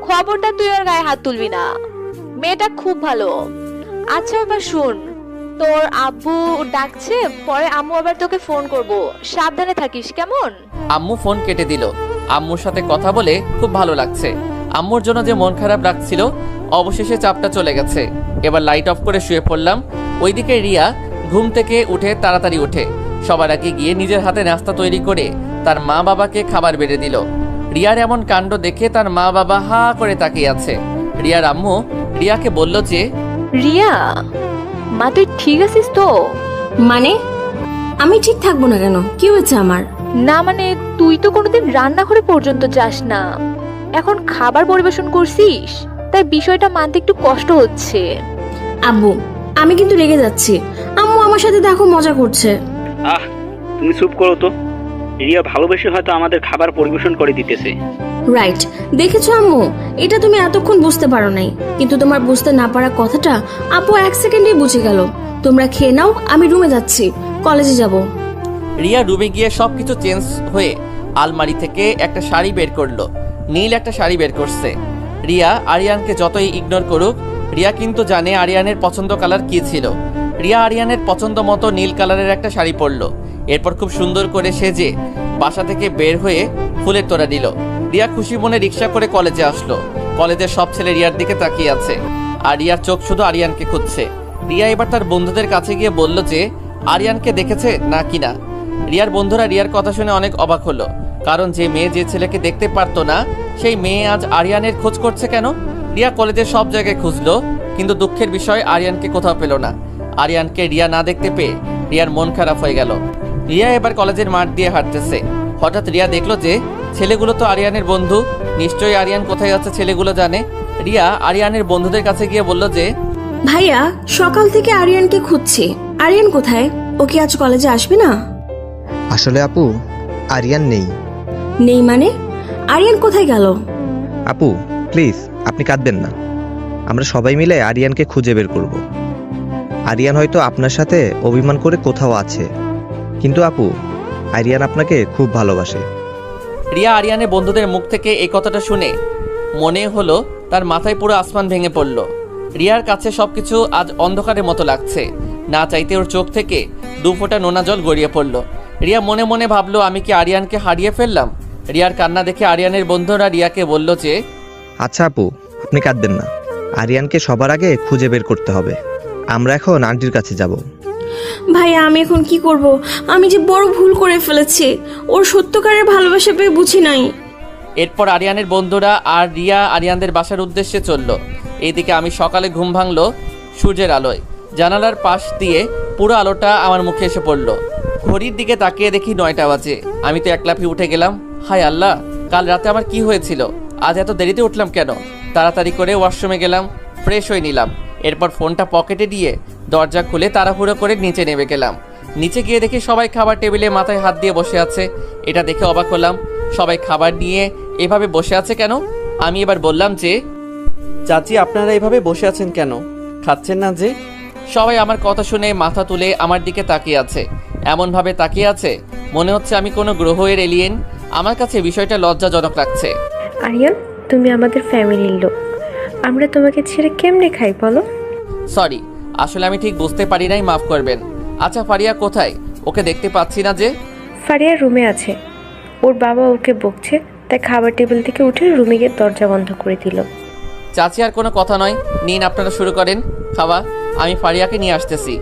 খবরটা তুই ওর গায়ে হাত তুলবি না। মেয়েটা খুব ভালো। আচ্ছা এবার শোন, তোর আব্বু ডাকছে, পরে আম্মু আবার তোকে ফোন করব। সাবধানে থাকিস, কেমন? আম্মু ফোন কেটে দিল। আম্মুর সাথে কথা বলে খুব ভালো লাগছে। আম্মুর জন্য যে মন খারাপ রাখছিল, অবশেষে চাপটা চলে গেছে। এবার লাইট অফ করে শুয়ে পড়লাম। ওইদিকে রিয়া ঘুম থেকে উঠে তাড়াতাড়ি ওঠে। সবার আগে গিয়ে নিজের হাতে নাস্তা তৈরি করে তার মা বাবাকে খাবার বেড়ে দিল। রিয়ার এমন কাণ্ড দেখে তার মা বাবা হা করে তাকিয়ে আছে। রিয়ার আম্মু রিয়াকে বলল যে, রিয়া মা, তুই ঠিক আছিস তো? মানে আমি ঠিক থাকবো না কেন? কি হয়েছে আমার? না মানে, তুই তো কোনোদিন রান্নাঘরে পর্যন্ত যাস না, এখন খাবার পরিবেশন করছিস, তাই বিষয়টা মানতে একটু কষ্ট হচ্ছে। আব্বু, আমি কিন্তু রেগে যাচ্ছি। আম্মু আমার সাথে দেখো মজা করছে। তুমি চুপ করো তো। রিয়া ভালোবেসে হয়তো আমাদের খাবার পরিবেশন করে দিতেছে। রাইট, দেখেছো আম্মু, এটা তুমি এতক্ষণ বুঝতে পারো নাই, কিন্তু তোমার বুঝতে না পারা কথাটা আপু এক সেকেন্ডেই বুঝে গেল। তোমরা খেয়ে নাও, আমি রুমে যাচ্ছি, কলেজে যাব। রিয়া রুমে গিয়ে সবকিছু চেঞ্জ হয়ে আলমারি থেকে একটা শাড়ি বের করলো। নীল একটা শাড়ি বের করছে। রিয়া আরিয়ানকে যতই ইগনোর করুক, রিয়া কিন্তু জানে আরিয়ানের পছন্দ কালার কি ছিল। রিয়া আরিয়ানের পছন্দ মতো নীল কালারের একটা শাড়ি পরলো। এরপর খুব সুন্দর করে সেজে বাসা থেকে বের হয়ে ফুলের তোড়া দিল। রিয়া খুশি মনে রিক্সা করে কলেজে আসলো। কলেজের সব ছেলে রিয়ার দিকে তাকিয়ে আছে, আর রিয়ার চোখ শুধু আরিয়ানকে খুঁজছে। রিয়া এবার তার বন্ধুদের কাছে গিয়ে বলল যে আরিয়ানকে দেখেছে না কিনা। রিয়ার বন্ধুরা রিয়ার কথা শুনে অনেক অবাক হলো, কারণ যে মেয়ে যে ছেলেকে দেখতে পারতো না, সেই মেয়ে আজ আরিয়ানের খোঁজ করছে কেন। রিয়া কলেজের সব জায়গায় খুঁজলো, কিন্তু দুঃখের বিষয় আরিয়ানকে কোথাও পেল না। আরিয়ানকে রিয়া না দেখতে পেয়ে রিয়ার মন খারাপ হয়ে গেল। রিয়া এবার কলেজের মাঠ দিয়ে হাঁটতেছে। হঠাৎ রিয়া দেখলো যে ছেলেগুলো তো আরিয়ানের বন্ধু, নিশ্চয়ই আরিয়ান কোথায় আছে ছেলেগুলো জানে। রিয়া আরিয়ানের বন্ধুদের কাছে গিয়ে বলল যে, ভাইয়া, সকাল থেকে আরিয়ানকে খুঁজছি, আরিয়ান কোথায়? ও কি আজ কলেজে আসবে না? আসলে আপু, আরিয়ান নেই। নেই মানে? আরিয়ান কোথায় গেল? আপু প্লিজ, আপনি কাঁদবেন না। আমরা সবাই মিলে আরিয়ানকে খুঁজে বের করব। আরিয়ান হয়তো আপনার সাথে অভিমান করে কোথাও আছে, কিন্তু আপু আরিয়ান আপনাকে খুব ভালোবাসে। রিয়া আরিয়ানের বন্ধুদের মুখ থেকে এই কথাটা শুনে মনে হলো তার মাথায় পুরো আসমান ভেঙে পড়ল। রিয়ার কাছে সবকিছু আজ অন্ধকারের মতো লাগছে। না চাইতে ওর চোখ থেকে 2 ফোঁটা নোনা জল গড়িয়ে পড়ল। রিয়া মনে মনে ভাবলো, আমি কি আরিয়ানকে হারিয়ে ফেললাম? রিয়ার কান্না দেখে আরিয়ানের বন্ধুরা রিয়াকে বলল যে, আচ্ছা আপু, আপনি কাঁদবেন না। আরিয়ানকে সবার আগে খুঁজে বের করতে হবে। আমরা এখন আন্টির কাছে যাব। ভাইয়া আমি এখন কি করব? আমি যে বড় ভুল করে ফেলেছি। ওর সত্যকারের ভালোবাসা পেয়ে বুঝি নাই। এরপর আরিয়ানের বন্ধুরা আর রিয়া আরিয়ানদের বাসার উদ্দেশ্যে চলল। এইদিকে আমি সকালে ঘুম ভাঙলো সূর্যের আলোয়। জানালার পাশ দিয়ে পুরো আলোটা আমার মুখে এসে পড়ল। ঘড়ির দিকে তাকিয়ে দেখি 9টা বাজে। আমি তো একলাফি উঠে গেলাম। হায় আল্লাহ, কাল রাতে আমার কি হয়েছিল? আজ এত দেরিতে উঠলাম কেন? তাড়াতাড়ি করে ওয়াশরুমে গেলাম, ফ্রেশ হয়ে নিলাম। এরপর ফোনটা পকেটে দিয়ে দরজা খুলে তাড়াহুড়ো করে নিচে নেমে গেলাম। নিচে গিয়ে দেখি সবাই খাবার টেবিলে মাথায় হাত দিয়ে বসে আছে। এটা দেখে অবাক হলাম। সবাই খাবার নিয়ে এভাবে বসে আছে কেন? আমি এবার বললাম যে, চাচি আপনারা এভাবে বসে আছেন কেন? খাচ্ছেন না যে? সবাই আমার কথা শুনে মাথা তুলে আমার দিকে তাকিয়ে আছে। এমনভাবে তাকিয়ে আছে মনে হচ্ছে আমি কোনো গ্রহের এলিয়েন। আমার কাছে বিষয়টা লজ্জাজনক লাগছে। আরিয়ান, তুমি আমাদের ফ্যামিলির লোক, আমরা তোমাকে ছেড়ে কেমনে খাই বলো? সরি, আসলে আমি ঠিক বুঝতে পারি নাই, মাফ করবেন। আচ্ছা ফারিয়া কোথায়? ওকে দেখতে পাচ্ছি না যে। ফারিয়া রুমে আছে, ওর বাবা ওকে বকছে, তাই খাবার টেবিল থেকে উঠে রুমে গিয়ে দরজা বন্ধ করে দিল। চাচি আর কোনো কথা নয়, নিন আপনারা শুরু করেন খাওয়া। আমি ফারিয়াকে নিয়ে আসতেছি।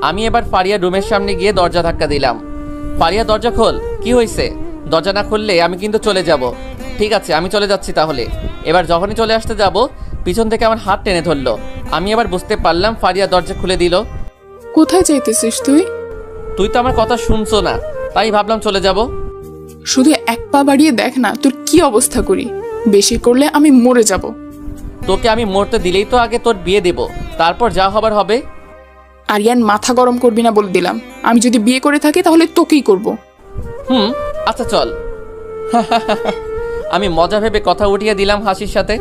আমি এবার ফারিয়ার রুমের সামনে গিয়ে দরজা ধাক্কা দিলাম। ফারিয়া দরজা খোল। কি হয়েছে? দরজা না খুললে আমি কিন্তু চলে যাব। ঠিক আছে, আমি চলে যাচ্ছি তাহলে। এবার যখনই চলে আসতে যাব পিছন থেকে আমার হাত টেনে ধরলো। আমি এবার বুঝতে পারলাম ফারিয়া দরজা খুলে দিল। কোথায় যাইতেছিস তুই? তুই তো আমার কথা শুনছো না, তাই ভাবলাম চলে যাব। শুধু এক পা বাড়িয়ে দেখ না তোর কি অবস্থা করি। বেশি করলে আমি মরে যাব। তোকে আমি মরতে দিলেই তো আগে তোর বিয়ে দেব, তারপর যা হবার হবে। আরিয়ান, মাথা গরম করবি না বলে দিলাম। আমি যদি বিয়ে করে থাকি তাহলে তোকেই করব। আচ্ছা চল। আমি মজা ভেবে কথা উঠিয়ে দিলাম হাসির সাথে।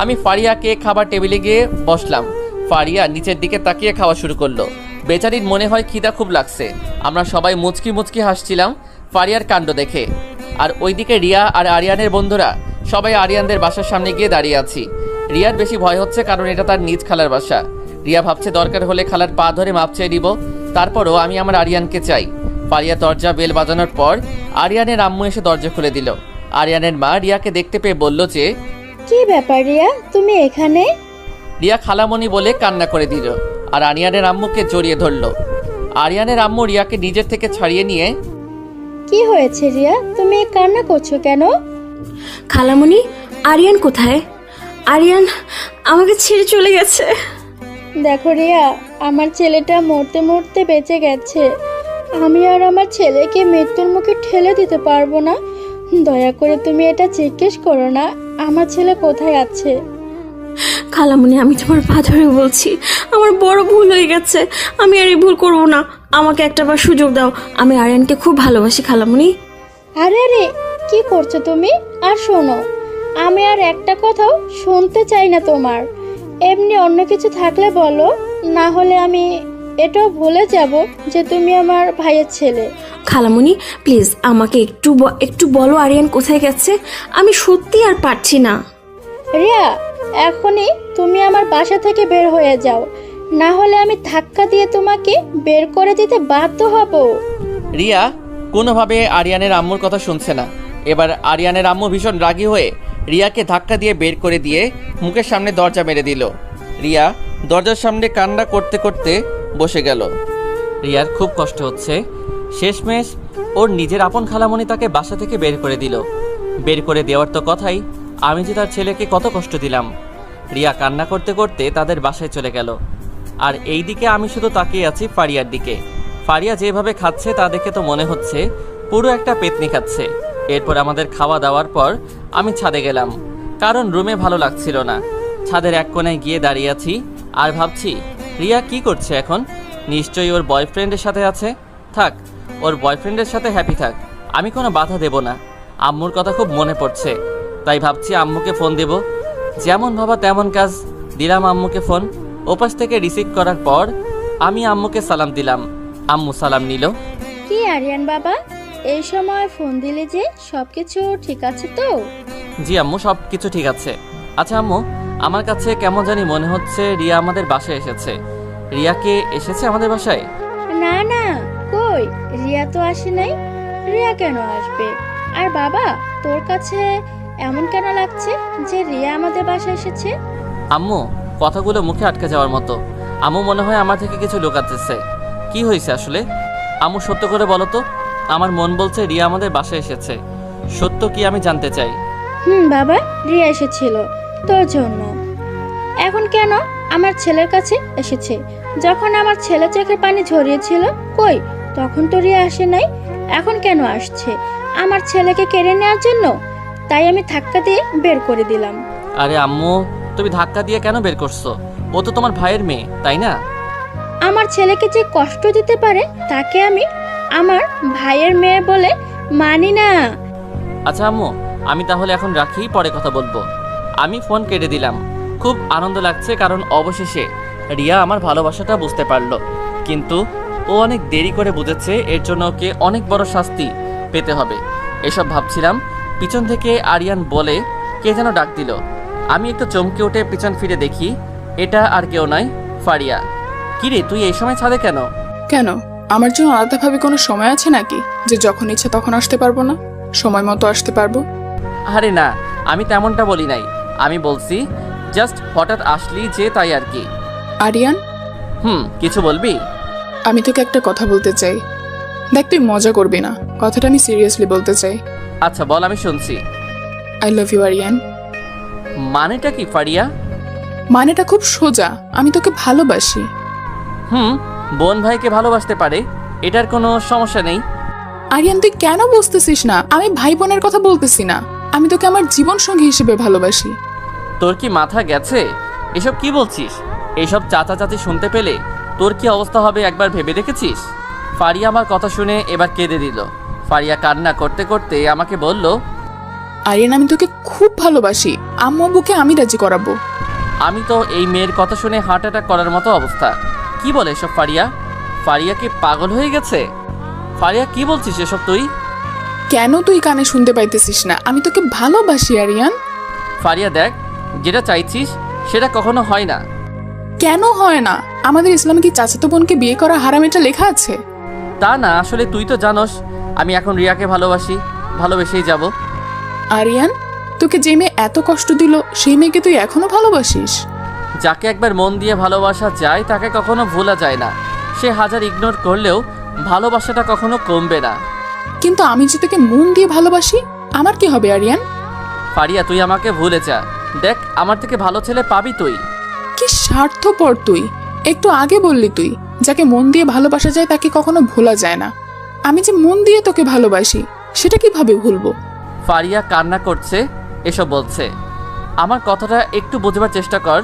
আমি ফারিয়াকে খাবার টেবিলে গিয়ে বসলাম। ফারিয়া নিচের দিকে তাকিয়ে খাওয়া শুরু করলো। বেচারির মনে হয় খিদা খুব লাগছে। আমরা সবাই মুচকি মুচকি হাসছিলাম ফারিয়ার কাণ্ড দেখে। আর ওইদিকে রিয়া আর আরিয়ানের বন্ধুরা সবাই আরিয়ানদের বাসার সামনে গিয়ে দাঁড়িয়ে আছি। রিয়ার বেশি ভয় হচ্ছে, কারণ এটা তার নিজ খালার বাসা। রিয়া ভাবছে দরকার হলে খালার পা ধরে মাপ চেয়ে দিব। তারপরও আমি আমার আরিয়ানকে চাই। ফারিয়া দরজা বেল বাজানোর পর আরিয়ানের আম্মু এসে দরজা খুলে দিল। আরিয়ানের মা রিয়াকে দেখতে পেয়ে বলল যে, কি ব্যাপার রিয়া, তুমি এখানে? রিয়া খালামণি বলে কান্না করে দিল আর আরিয়ানের আম্মুকে জড়িয়ে ধরল। আরিয়ানের আম্মু রিয়াকে নিজের থেকে ছাড়িয়ে নিয়ে, কি হয়েছে রিয়া, তুমি কান্না করছো কেন? খালামণি, আরিয়ান কোথায়? আরিয়ান আমাকে ছেড়ে চলে গেছে। দেখো রিয়া, আমার ছেলেটা মরতে মরতে বেঁচে গেছে। আমি আর আমার ছেলেকে মৃত্যুর মুখে ঠেলে দিতে পারবো না। দয়া করে তুমি এটা জিজ্ঞেস করো না আমার ছেলে কোথায় আছে। খালামণি, আমি তোমার পা ধরে বলছি, আমার বড় ভুল হয়ে গেছে। আমি আর এই ভুল করবো না। আমাকে একটাবার সুযোগ দাও। আমি আরিয়ানকে খুব ভালোবাসি খালামণি। আরে আরে, কি করছো তুমি? আর শোনো, আমি আর একটা কথাও শুনতে চাই না তোমার। এমনি অন্য কিছু থাকলে বলো, না হলে আমি এটাও ভুলে যাব যে তুমি আমার ভাইয়ের ছেলে। খালামণি প্লিজ আমাকে একটু বলো আরিয়ান কোথায় গেছে। আমি সত্যি আর পারছি না। রিয়া, এখনই তুমি আমার বাসা থেকে বের হয়ে যাও, না হলে আমি ধাক্কা দিয়ে তোমাকে বের করে দিতে বাধ্য হব। রিয়া কোনোভাবে আরিয়ানের আম্মুর কথা শুনছে না। এবার আরিয়ানের আম্মু ভীষণ রাগী হয়ে রিয়াকে ধাক্কা দিয়ে বের করে দিয়ে মুখের সামনে দরজা মেরে দিল। রিয়া দরজার সামনে কান্না করতে করতে বসে গেল। রিয়ার খুব কষ্ট হচ্ছে। শেষমেশ ওর নিজের আপন খালামণি তাকে বাসা থেকে বের করে দিল। বের করে দেওয়ার তো কথাই, আমি যে তার ছেলেকে কত কষ্ট দিলাম। রিয়া কান্না করতে করতে তাদের বাসায় চলে গেল। আর এই দিকে আমি শুধু তাকিয়ে আছি ফারিয়ার দিকে। ফারিয়া যেভাবে খাচ্ছে তা দেখে তো মনে হচ্ছে পুরো একটা পেতনি খাচ্ছে। এরপর আমাদের খাওয়া দাওয়ার পর আমি ছাদে গেলাম, কারণ রুমে ভালো লাগছিল না। ছাদের এক কোণায় গিয়ে দাঁড়িয়ে আছি আর ভাবছি রিয়া কি করছে এখন। নিশ্চয়ই ওর বয়ফ্রেন্ডের সাথে আছে। থাক, ওর বয়ফ্রেন্ডের সাথে হ্যাপি থাক, আমি কোনো বাধা দেব না। আম্মুর কথা খুব মনে পড়ছে, তাই ভাবছি আম্মুকে ফোন দেব। যেমন ভাবা তেমন কাজ, দিলাম আম্মুকে ফোন। ওপাশ থেকে রিসিভ করার পর আমি আম্মুকে সালাম দিলাম। আম্মু সালাম নিল। কি আরিয়ান বাবা, এই সময় ফোন দিলে যে, সবকিছু ঠিক আছে তো? জি আম্মু, সব কিছু ঠিক আছে। আচ্ছা আম্মু, আমার কাছে কেমন জানি মনে হচ্ছে রিয়া আমাদের বাসায় এসেছে। রিয়া কে এসেছে আমাদের বাসায়? না না, কই, রিয়া তো আসে নাই। রিয়া কেন আসবে? আর বাবা, তোর কাছে এমন কেন লাগছে যে রিয়া আমাদের বাসায় এসেছে? আম্মু, কথাগুলো মুখে আটকে যাওয়ার মতো। আম্মু মনে হয় আমার থেকে কিছু লুকাতেছে। কি হয়েছে আসলে? আম্মু সত্য করে বলো তো। আমার মন বলছে রিয়া আমাদের বাসায় এসেছে। সত্য কি আমি জানতে চাই। বাবা, রিয়া এসেছিল তোর জন্য। এখন কেন আমার ছেলের কাছে এসেছে? যখন আমার ছেলে চোখের পানি ঝরিয়েছিল, কই, তখন তো রিয়া আসে নাই। এখন কেন আসছে? আমার ছেলেকে কেড়ে নেওয়ার জন্য। তাই আমি ধাক্কা দিয়ে বের করে দিলাম। আরে আম্মু, তুমি ধাক্কা দিয়ে কেন বের করছো? ও তো তোমার ভাইয়ের মেয়ে, তাই না? আমার ছেলেকে যে কষ্ট দিতে পারে তাকে আমি আমার ভাইয়ের মেয়ে বলে মানি না। আচ্ছা আম্মু, আমি তাহলে এখন রাখি, পরে কথা বলবো। আমি ফোন কেটে দিলাম। খুব আনন্দ লাগছে, কারণ অবশেষে রিয়া আমার ভালোবাসাটা বুঝতে পারলো। কিন্তু ও অনেক দেরি করে বুঝেছে, এর জন্য ওকে অনেক বড় শাস্তি পেতে হবে। এসব ভাবছিলাম, পিছন থেকে আরিয়ান বলে কে যেন ডাক দিল। আমি একটু চমকে উঠে পিছন ফিরে দেখি এটা আর কেউ নয়, ফারিয়া। কিরে, তুই এই সময় ছাদে কেন? কেন, আমার জন্য আলাদাভাবে কোনো সময় আছে নাকি যে যখন ইচ্ছে তখন আসতে পারবো না, সময় মতো আসতে পারবো? আরে না, আমি তেমনটা বলি নাই। আমি বলছি জাস্ট হঠাৎ আসলি যে, তাই আর কি। আরিয়ান, কিছু বলবি? আমি তোকে একটা কথা বলতে চাই। দেখ, তুই মজা করবি না, কথাটা আমি সিরিয়াসলি বলতে চাই। আচ্ছা বল, আমি শুনছি। I love you Aryan. মানেটা কি ফারিয়া? মানেটা খুব সোজা, আমি তোকে ভালোবাসি। বোন ভাইকে ভালোবাসতে পারে, এটার কোনো সমস্যা নেই। আরিয়ান, তুই কেন বুঝতেছিস না? আমি ভাই বোনের কথা বলতেছি না, আমি তোকে আমার জীবন সঙ্গী হিসেবে ভালোবাসি। তোর কি মাথা গেছে? এসব কি বলছিস? এইসব চাচা চাচি শুনতে পেলে তোর কি অবস্থা হবে একবার ভেবে দেখেছিস? ফারিয়া আমার কথা শুনে এবার কেঁদে দিল। ফারিয়া কান্না করতে করতে আমাকে বলল, আরিয়ান, আমি তোকে খুব ভালোবাসি, আম্মু আব্বুকে আমি রাজি করাবো। আমি তো এই মেয়ের কথা শুনে হার্ট অ্যাটাক করার মতো অবস্থা। কি বলে এসব ফারিয়া? ফারিয়া কি পাগল হয়ে গেছে? ফারিয়া, কি বলছিস এসব তুই? কেন তুই কানে শুনতে পাইতেছিস না? আমি তোকে ভালোবাসি আরিয়ান। ফারিয়া দেখ, যেটা চাইছিস সেটা কখনো হয় না। কেন হয় না? আমাদের ইসলামে কি চাচাতো বোনকে বিয়ে করা হারাম এটা লেখা আছে? তা না, আসলে তুই তো জানোস আমি এখন রিয়াকে ভালোবাসি, ভালোবেসেই যাব। আরিয়ান, তোকে যে মেয়ে এত কষ্ট দিল সেই মেয়েকে তুই এখনো ভালোবাসিস? যাকে একবার মন দিয়ে ভালোবাসা যায় তাকে কখনো ভোলা যায় না। সে হাজার ইগনোর করলেও ভালোবাসাটা কখনো কমবে না। কিন্তু আমি যে তোকে মন দিয়ে ভালোবাসি, আমার কি হবে আরিয়ান? ফারিয়া, তুই আমাকে ভুলে যা। দেখ, আমার থেকে ভালো ছেলে পাবি তুই। কি স্বার্থপর তুই! একটু আগে বললি তুই যাকে মন দিয়ে ভালোবাসা যায় তাকে কখনো ভোলা যায় না। আমি যে মন দিয়ে তোকে ভালোবাসি সেটা কিভাবে ভুলবো? ফারিয়া কান্না করছে, এসব বলছে। আমার কথাটা একটু বোঝবার চেষ্টা কর।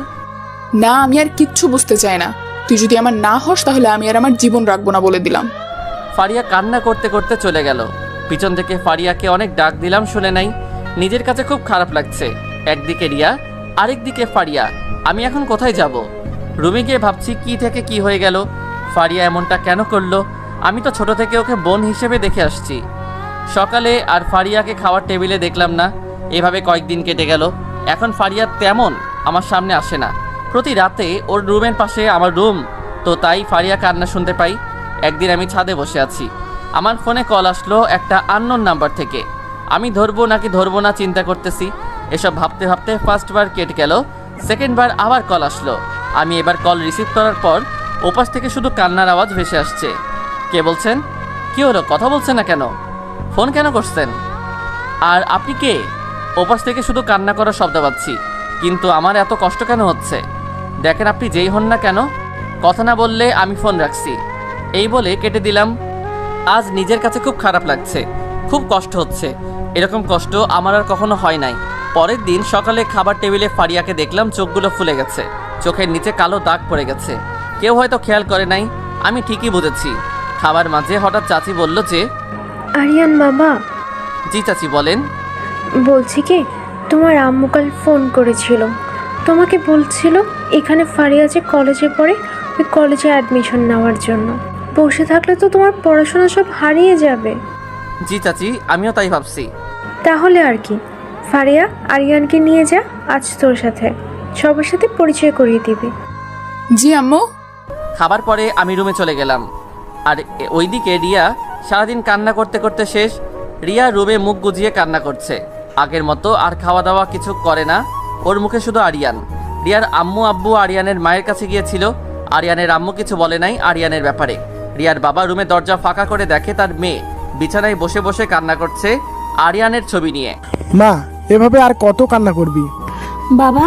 না, আমি আর কিচ্ছু বুঝতে চাই না। তুই যদি আমার না হস তাহলে আমি আর আমার জীবন রাখবো না বলে দিলাম। ফারিয়া কান্না করতে করতে চলে গেল। পিছন থেকে ফারিয়াকে অনেক ডাক দিলাম, শুনে নাই। নিজের কাছে খুব খারাপ লাগছে। একদিকে রিয়া, আরেকদিকে ফারিয়া। আমি এখন কোথায় যাব? রুমে গিয়ে ভাবছি কি থেকে কি হয়ে গেল। ফারিয়া এমনটা কেন করলো? আমি তো ছোট থেকে ওকে বোন হিসেবে দেখে আসছি। সকালে আর ফারিয়াকে খাওয়ার টেবিলে দেখলাম না। এভাবে কয়েকদিন কেটে গেল। এখন ফারিয়া তেমন আমার সামনে আসে না। প্রতি রাতে ওর রুমের পাশে আমার রুম, তো তাই ফারিয়া কান্না শুনতে পাই। একদিন আমি ছাদে বসে আছি, আমার ফোনে কল আসলো একটা আননোন নাম্বার থেকে। আমি ধরবো নাকি ধরবো না চিন্তা করতেছি। এসব ভাবতে ভাবতে ফার্স্টবার কেটে গেল, সেকেন্ডবার আবার কল আসলো। আমি এবার কল রিসিভ করার পর ওপাশ থেকে শুধু কান্নার আওয়াজ ভেসে আসছে। কে বলছেন? কি হলো, কথা বলছেন না কেন? ফোন কেন করছেন? আর আপনি কে? ওপাশ থেকে শুধু কান্না করার শব্দ পাচ্ছি, কিন্তু আমার এত কষ্ট কেন হচ্ছে? দেখেন, আপনি যেই হন না কেন, কথা না বললে আমি ফোন রাখছি। এই বলে কেটে দিলাম। আজ নিজের কাছে খুব খারাপ লাগছে, খুব কষ্ট হচ্ছে। এরকম কষ্ট আমার আর কখনো হয় নাই। পরের দিন সকালে খাবার টেবিলে ফারিয়াকে দেখলাম, চোখগুলো ফুলে গেছে, চোখের নিচে কালো দাগ পড়ে গেছে। কেউ হয়তো খেয়াল করে নাই, আমি ঠিকই বুঝেছি। খাবার মাঝে হঠাৎ চাচি বলল যে, আরিয়ান বাবা। জি চাচি, বলেন। বলছি কি, তোমার আম্মু কাল ফোন করেছিল, তোমাকে বলছিল এখানে ফারিয়া যে কলেজে পড়ে ওই কলেজে অ্যাডমিশন নেওয়ার জন্য। বসে থাকলে তো তোমার পড়াশোনা সব হারিয়ে যাবে। জি চাচি, আমিও তাই ভাবছি। তাহলে আর কি, ফারিয়া আরিয়ানকে নিয়ে যা আজ তোর সাথে, সবার সাথে পরিচয় করিয়ে দিবি। জি আম্মু। খাবার পরে আমি রুমে চলে গেলাম। আর ওইদিকে রিয়া সারাদিন কান্না করতে করতে শেষ। রিয়া রুমে মুখ গুজিয়ে কান্না করছে, আগের মতো আর খাওয়া দাওয়া কিছু করে না। ওর মুখে শুধু আরিয়ান। রিয়ার আম্মু আব্বু আরিয়ানের মায়ের কাছে গিয়েছিল। আরিয়ানের আম্মু কিছু বলে নাই আরিয়ানের ব্যাপারে। রিয়ার বাবা রুমে দরজা ফাঁকা করে দেখে তার মেয়ে বিছানায় বসে বসে কান্না করছে আরিয়ানের ছবি নিয়ে। মা, এভাবে আর কত কান্না করবি? বাবা,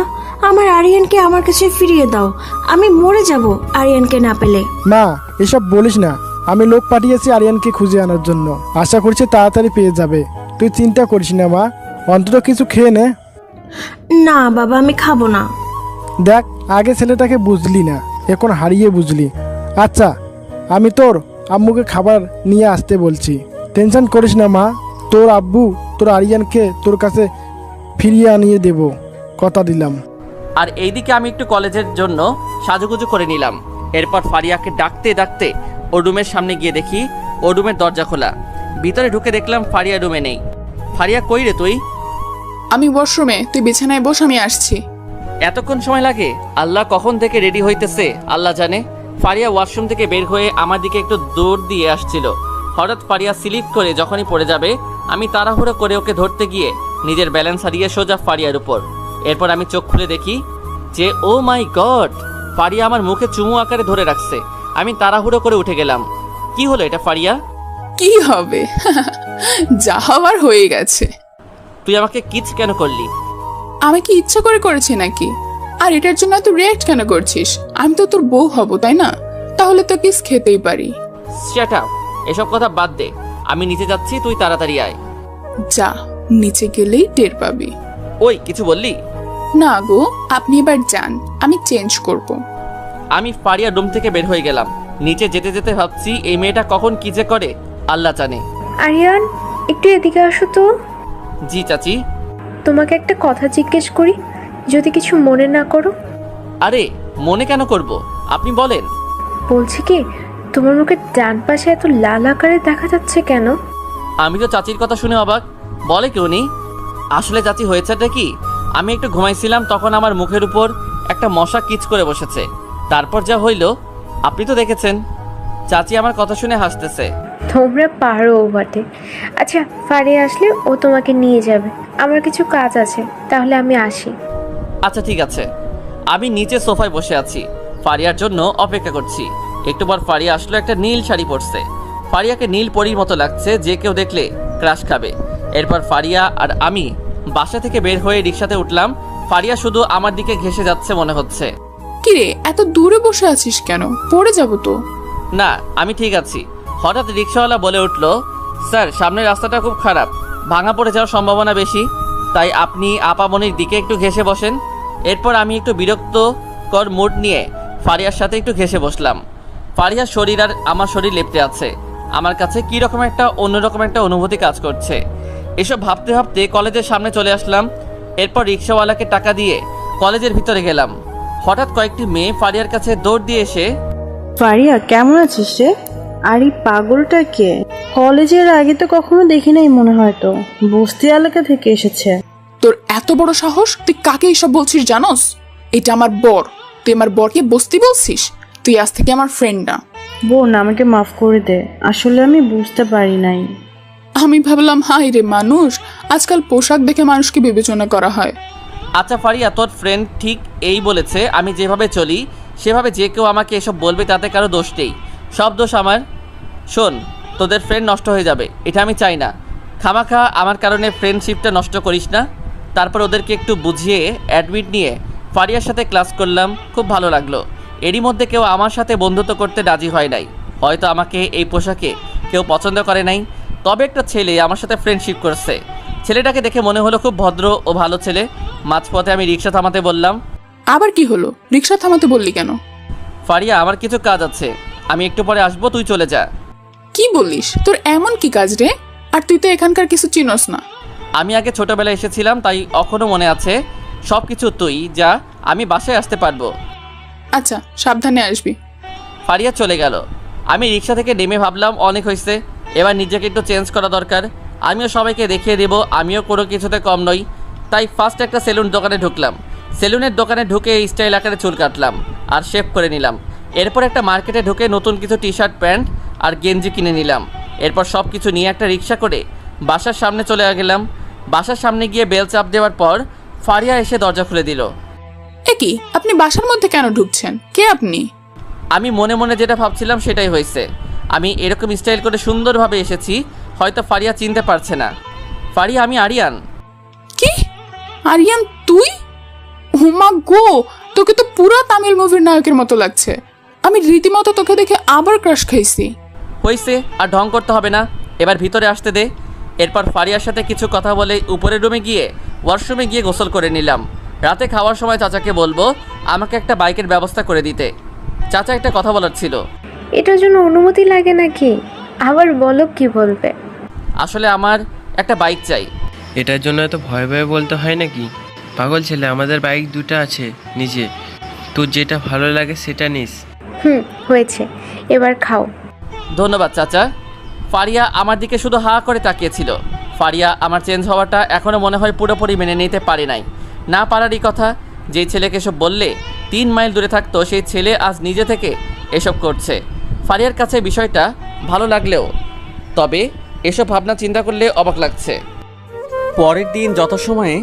আমার আরিয়ানকে আমার কাছে ফিরিয়ে দাও, আমি মরে যাব আরিয়ানকে না পেলে। মা, এসব বলিস না, আমি লোক পাঠিয়েছি আরিয়ানকে খুঁজে আনার জন্য, আশা করছি তাড়াতাড়ি পেয়ে যাবে। তুই চিন্তা করিস না মা, অন্তত কিছু খেয়ে নে। না বাবা, আমি খাবো না। দেখ, আগে ছেলেটাকে বুঝলি না, এখন হারিয়ে বুঝলি। আচ্ছা, আমি তোর আম্মুকে খাবার নিয়ে আসতে বলছি, টেনশন করিস না মা, তোর আব্বু তোর আরিয়ানকে তোর কাছে ফিরিয়ে আনিয়ে দেব, কথা দিলাম। আর এইদিকে আমি একটু কলেজের জন্য সাজুগুজু করে নিলাম। এরপর ফারিয়াকে ডাকতে ডাকতে ওর রুমের সামনে গিয়ে দেখি ওর রুমের দরজা খোলা। ভিতরে ঢুকে দেখলাম ফারিয়া রুমে নেই। ফারিয়া, কই রে তুই? আমি ওয়াশরুমে, তুই বিছানায় বস, আমি আসছি। এতক্ষণ সময় লাগে? আল্লাহ কখন থেকে রেডি হইতেছে আল্লাহ জানে। ফারিয়া ওয়াশরুম থেকে বের হয়ে আমার দিকে একটু দৌড় দিয়ে আসছিল। হঠাৎ ফারিয়া স্লিপ করে যখনই পড়ে যাবে, আমি তাড়াহুড়ো করে ওকে ধরতে গিয়ে নিজের ব্যালেন্স হারিয়ে সোজা ফারিয়ার উপর। এরপর আমি চোখ খুলে দেখি যে ও মাই গড, ফারিয়া আমার মুখে চুমু আকারে ধরে রাখছে। আমি তাড়াহুড়ো করে উঠে গেলাম। কি হলো এটা ফারিয়া? কি হবে, যা হওয়ার হয়ে গেছে। তুই আমাকে কিস কেন করলি? আমি কি ইচ্ছা করে করেছি নাকি? আর এটার জন্য তুই রিঅ্যাক্ট কেন করছিস? আমি তো তোর বউ হব, তাই না? তাহলে তো কিস খেতেই পারি। শাট আপ, এসব কথা বাদ দে। আমি নিচে যাচ্ছি, তুই তাড়াতাড়ি আয়। যা, নিচে গেলেই টের পাবি। ওই, কিছু বললি? না গো, আপনি এবার যান, আমি চেঞ্জ করব। আমি ফারিয়ার রুম থেকে বের হয়ে গেলাম। নিচে যেতে যেতে ভাবছি এই মেয়েটা কখন কি যে করে আল্লাহ জানে। আরিয়ান, একটু এদিকে আসো তো। জি চাচি। তোমাকে একটা কথা জিজ্ঞেস করি, যদি কিছু মনে না করো। আরে মনে কেন করব, আপনি বলেন। বলছি কি, তোমার মুখের ডান পাশে এত লাল আকারে দেখা যাচ্ছে কেন? আমি তো চাচির কথা শুনে অবাক। বলে কেউ নেই। আসলে চাচি, হয়েছেটা কি, আমি একটু ঘুমাইছিলাম, তখন আমার মুখের উপর একটা মশা কিচ করে বসেছে। তারপর যা হইল আপনি তো দেখেছেন। চাচি আমার কথা শুনে হাসতেছে। তোমরা পারো বটে। আচ্ছা, ফারিয়া আসলে ও তোমাকে নিয়ে যাবে, আমার কিছু কাজ আছে, তাহলে আমি আসি। আচ্ছা ঠিক আছে। আমি নিচে সোফায় বসে আছি, ফারিয়ার জন্য অপেক্ষা করছি। একটু পর ফারিয়া আসলো, একটা নীল শাড়ি পরছে। ফারিয়াকে নীল পরীর মতো লাগছে, যে কেউ দেখলে ক্রাশ খাবে। এরপর ফারিয়া আর আমি বাসা থেকে বের হয়ে রিক্সাতে উঠলাম। ফারিয়া শুধু আমার দিকে ঘেঁষে যাচ্ছে মনে হচ্ছে। কিরে, এত দূরে বসে আছিস কেন? পড়ে যাব তো। না, আমি ঠিক আছি। হঠাৎ রিক্সাওয়ালা বলে উঠল, স্যার সামনের রাস্তাটা খুব খারাপ, ভাঙা পড়ে যাওয়ার সম্ভাবনা বেশি, তাই আপনি আপামনির দিকে একটু ঘেঁষে বসেন। এরপর আমি একটু বিরক্তকর মুড নিয়ে ফারিয়ার সাথে একটু ঘেঁষে বসলাম। ফারিয়ার শরীর আর আমার শরীর লেপটে আছে। আমার কাছে কীরকম একটা অন্যরকম একটা অনুভূতি কাজ করছে। এসব ভাবতে ভাবতে কলেজের সামনে চলে আসলাম। এরপর রিক্সাওয়ালাকে টাকা দিয়ে কলেজের ভিতরে গেলাম। হঠাৎ কয়েকটি মেয়ে ফারিয়ার কাছে দৌড় দিয়ে এসে, ফারিয়া কেমন আছিস রে? আর এই পাগলটা কে? কলেজের আগে তো কখনো দেখি নাই মনে হয়, তো বস্তি এলাকা থেকে এসেছে। তোর এত বড় সাহস, তুই কাকে এসব বলছিস জানোস? এটা আমার বর, তুই আমার বরকে বস্তি বলছিস? তুই আজ থেকে আমার ফ্রেন্ড না। বোন, আমাকে মাফ করে দে, আসলে আমি বুঝতে পারি নাই। আমি ভাবলাম হাই রে মানুষ, আজকাল পোশাক দেখে মানুষকে বিবেচনা করা হয়। আচ্ছা ফারিয়া, তোর ফ্রেন্ড ঠিক এই বলেছে, আমি যেভাবে চলি সেভাবে যে কেউ আমাকে এসব বলবে তাতে কারো দোষ নেই, সব দোষ আমার। শোন, তোদের ফ্রেন্ড নষ্ট হয়ে যাবে, এটা আমি চাই না। খামাখা আমার কারণে ফ্রেন্ডশিপটা নষ্ট করিস না। তারপর ওদেরকে একটু বুঝিয়ে অ্যাডমিট নিয়ে ফারিয়ার সাথে ক্লাস করলাম, খুব ভালো লাগলো। এরই মধ্যে কেউ আমার সাথে বন্ধুত্ব করতে রাজি হয় নাই, হয়তো আমাকে এই পোশাকে কেউ পছন্দ করে নাই। তবে একটা ছেলে আমার সাথে ফ্রেন্ডশিপ করছে। ছেলেটাকে দেখে মনে হলো খুব ভদ্র ও ভালো ছেলে। মাঝপথে আমি রিক্সা থামাতে বললাম। আবার কি হলো? রিক্সা থামাতে বললি কেন? ফারিয়া, আমার কিছু কাজ আছে, আমি একটু পরে আসবো, তুই চলে যা। কি বলিস? তোর এমন কি কাজ রে? আর তুই তো এখানকার কিছু চিনস না। আমি আগে ছোটবেলায় এসেছিলাম, তাই এখনো মনে আছে সব কিছু। তুই যা, আমি বাসায় আসতে পারবো। আচ্ছা, সাবধানে আসবি। ফারিয়া চলে গেল। আমি রিক্সা থেকে নেমে ভাবলাম অনেক হয়েছে, এবার নিজেকে একটু চেঞ্জ করা দরকার। আমিও সবাইকে দেখিয়ে দেব আমিও কোনো কিছুতে কম নই। তাই ফার্স্ট একটা সেলুন দোকানে ঢুকলাম। সেলুনের দোকানে ঢুকে স্টাইল আকারে চুল কাটলাম আর শেভ করে নিলাম। এরপর একটা মার্কেটে ঢুকে নতুন কিছু টি শার্ট, প্যান্ট আর গেঞ্জি কিনে নিলাম। এরপর সব কিছু নিয়ে একটা রিক্সা করে বাসার সামনে চলে গেলাম। বাসার সামনে গিয়ে বেল চাপ দেওয়ার পর ফারিয়া এসে দরজা খুলে দিল। এ কি, আপনি বাসার মধ্যে কেন ঢুকছেন? কে আপনি? আমি মনে মনে যেটা ভাবছিলাম সেটাই হয়েছে। আমি এরকম স্টাইল করে সুন্দরভাবে এসেছি, হয়তো ফারিয়া চিনতে পারছে না। ফারিয়া, আমি আরিয়ান। কি? আরিয়ান তুই? হুমা গো, তোকে তো পুরো তামিল মুভির নায়কের মতো লাগছে। আমি রীতিমতো তোকে দেখে আবার ক্রাশ খাইছি। হয়েছে, আর ঢং করতে হবে না, এবার ভিতরে আসতে দে। এরপর ফারিয়ার সাথে কিছু কথা বলে উপরের রুমে গিয়ে ওয়াশরুমে গিয়ে গোসল করে নিলাম। রাতে খাওয়ার সময় চাচাকে বলবো আমাকে একটা বাইকের ব্যবস্থা করে দিতে। চাচা একটা কথা বলার ছিল। এটার জন্য অনুমতি লাগে নাকি? আবার বলো, কি বলবে? আসলে আমার একটা বাইক চাই। এটার জন্য এত ভয় ভয়ে বলতে হয় নাকি? পাগল ছেলে, আমাদের বাইক দুটো আছে নিজে, তোর যেটা ভালো লাগে সেটা নিস। হয়েছে, এবার খাও। ধন্যবাদ চাচা। ফারিয়া আমার দিকে শুধু হা করে তাকিয়েছিল। ফারিয়া আমার চেঞ্জ হওয়াটা এখনও মনে হয় পুরোপুরি মেনে নিতে পারে নাই। না পারারই কথা, যেই ছেলেকে এসব বললে 3 মাইল দূরে থাকতো সেই ছেলে আজ নিজে থেকে এসব করছে। ফারিয়ার কাছে বিষয়টা ভালো লাগলেও তবে এসব ভাবনা চিন্তা করলে অবাক লাগছে। পরের দিন যথাসময়ে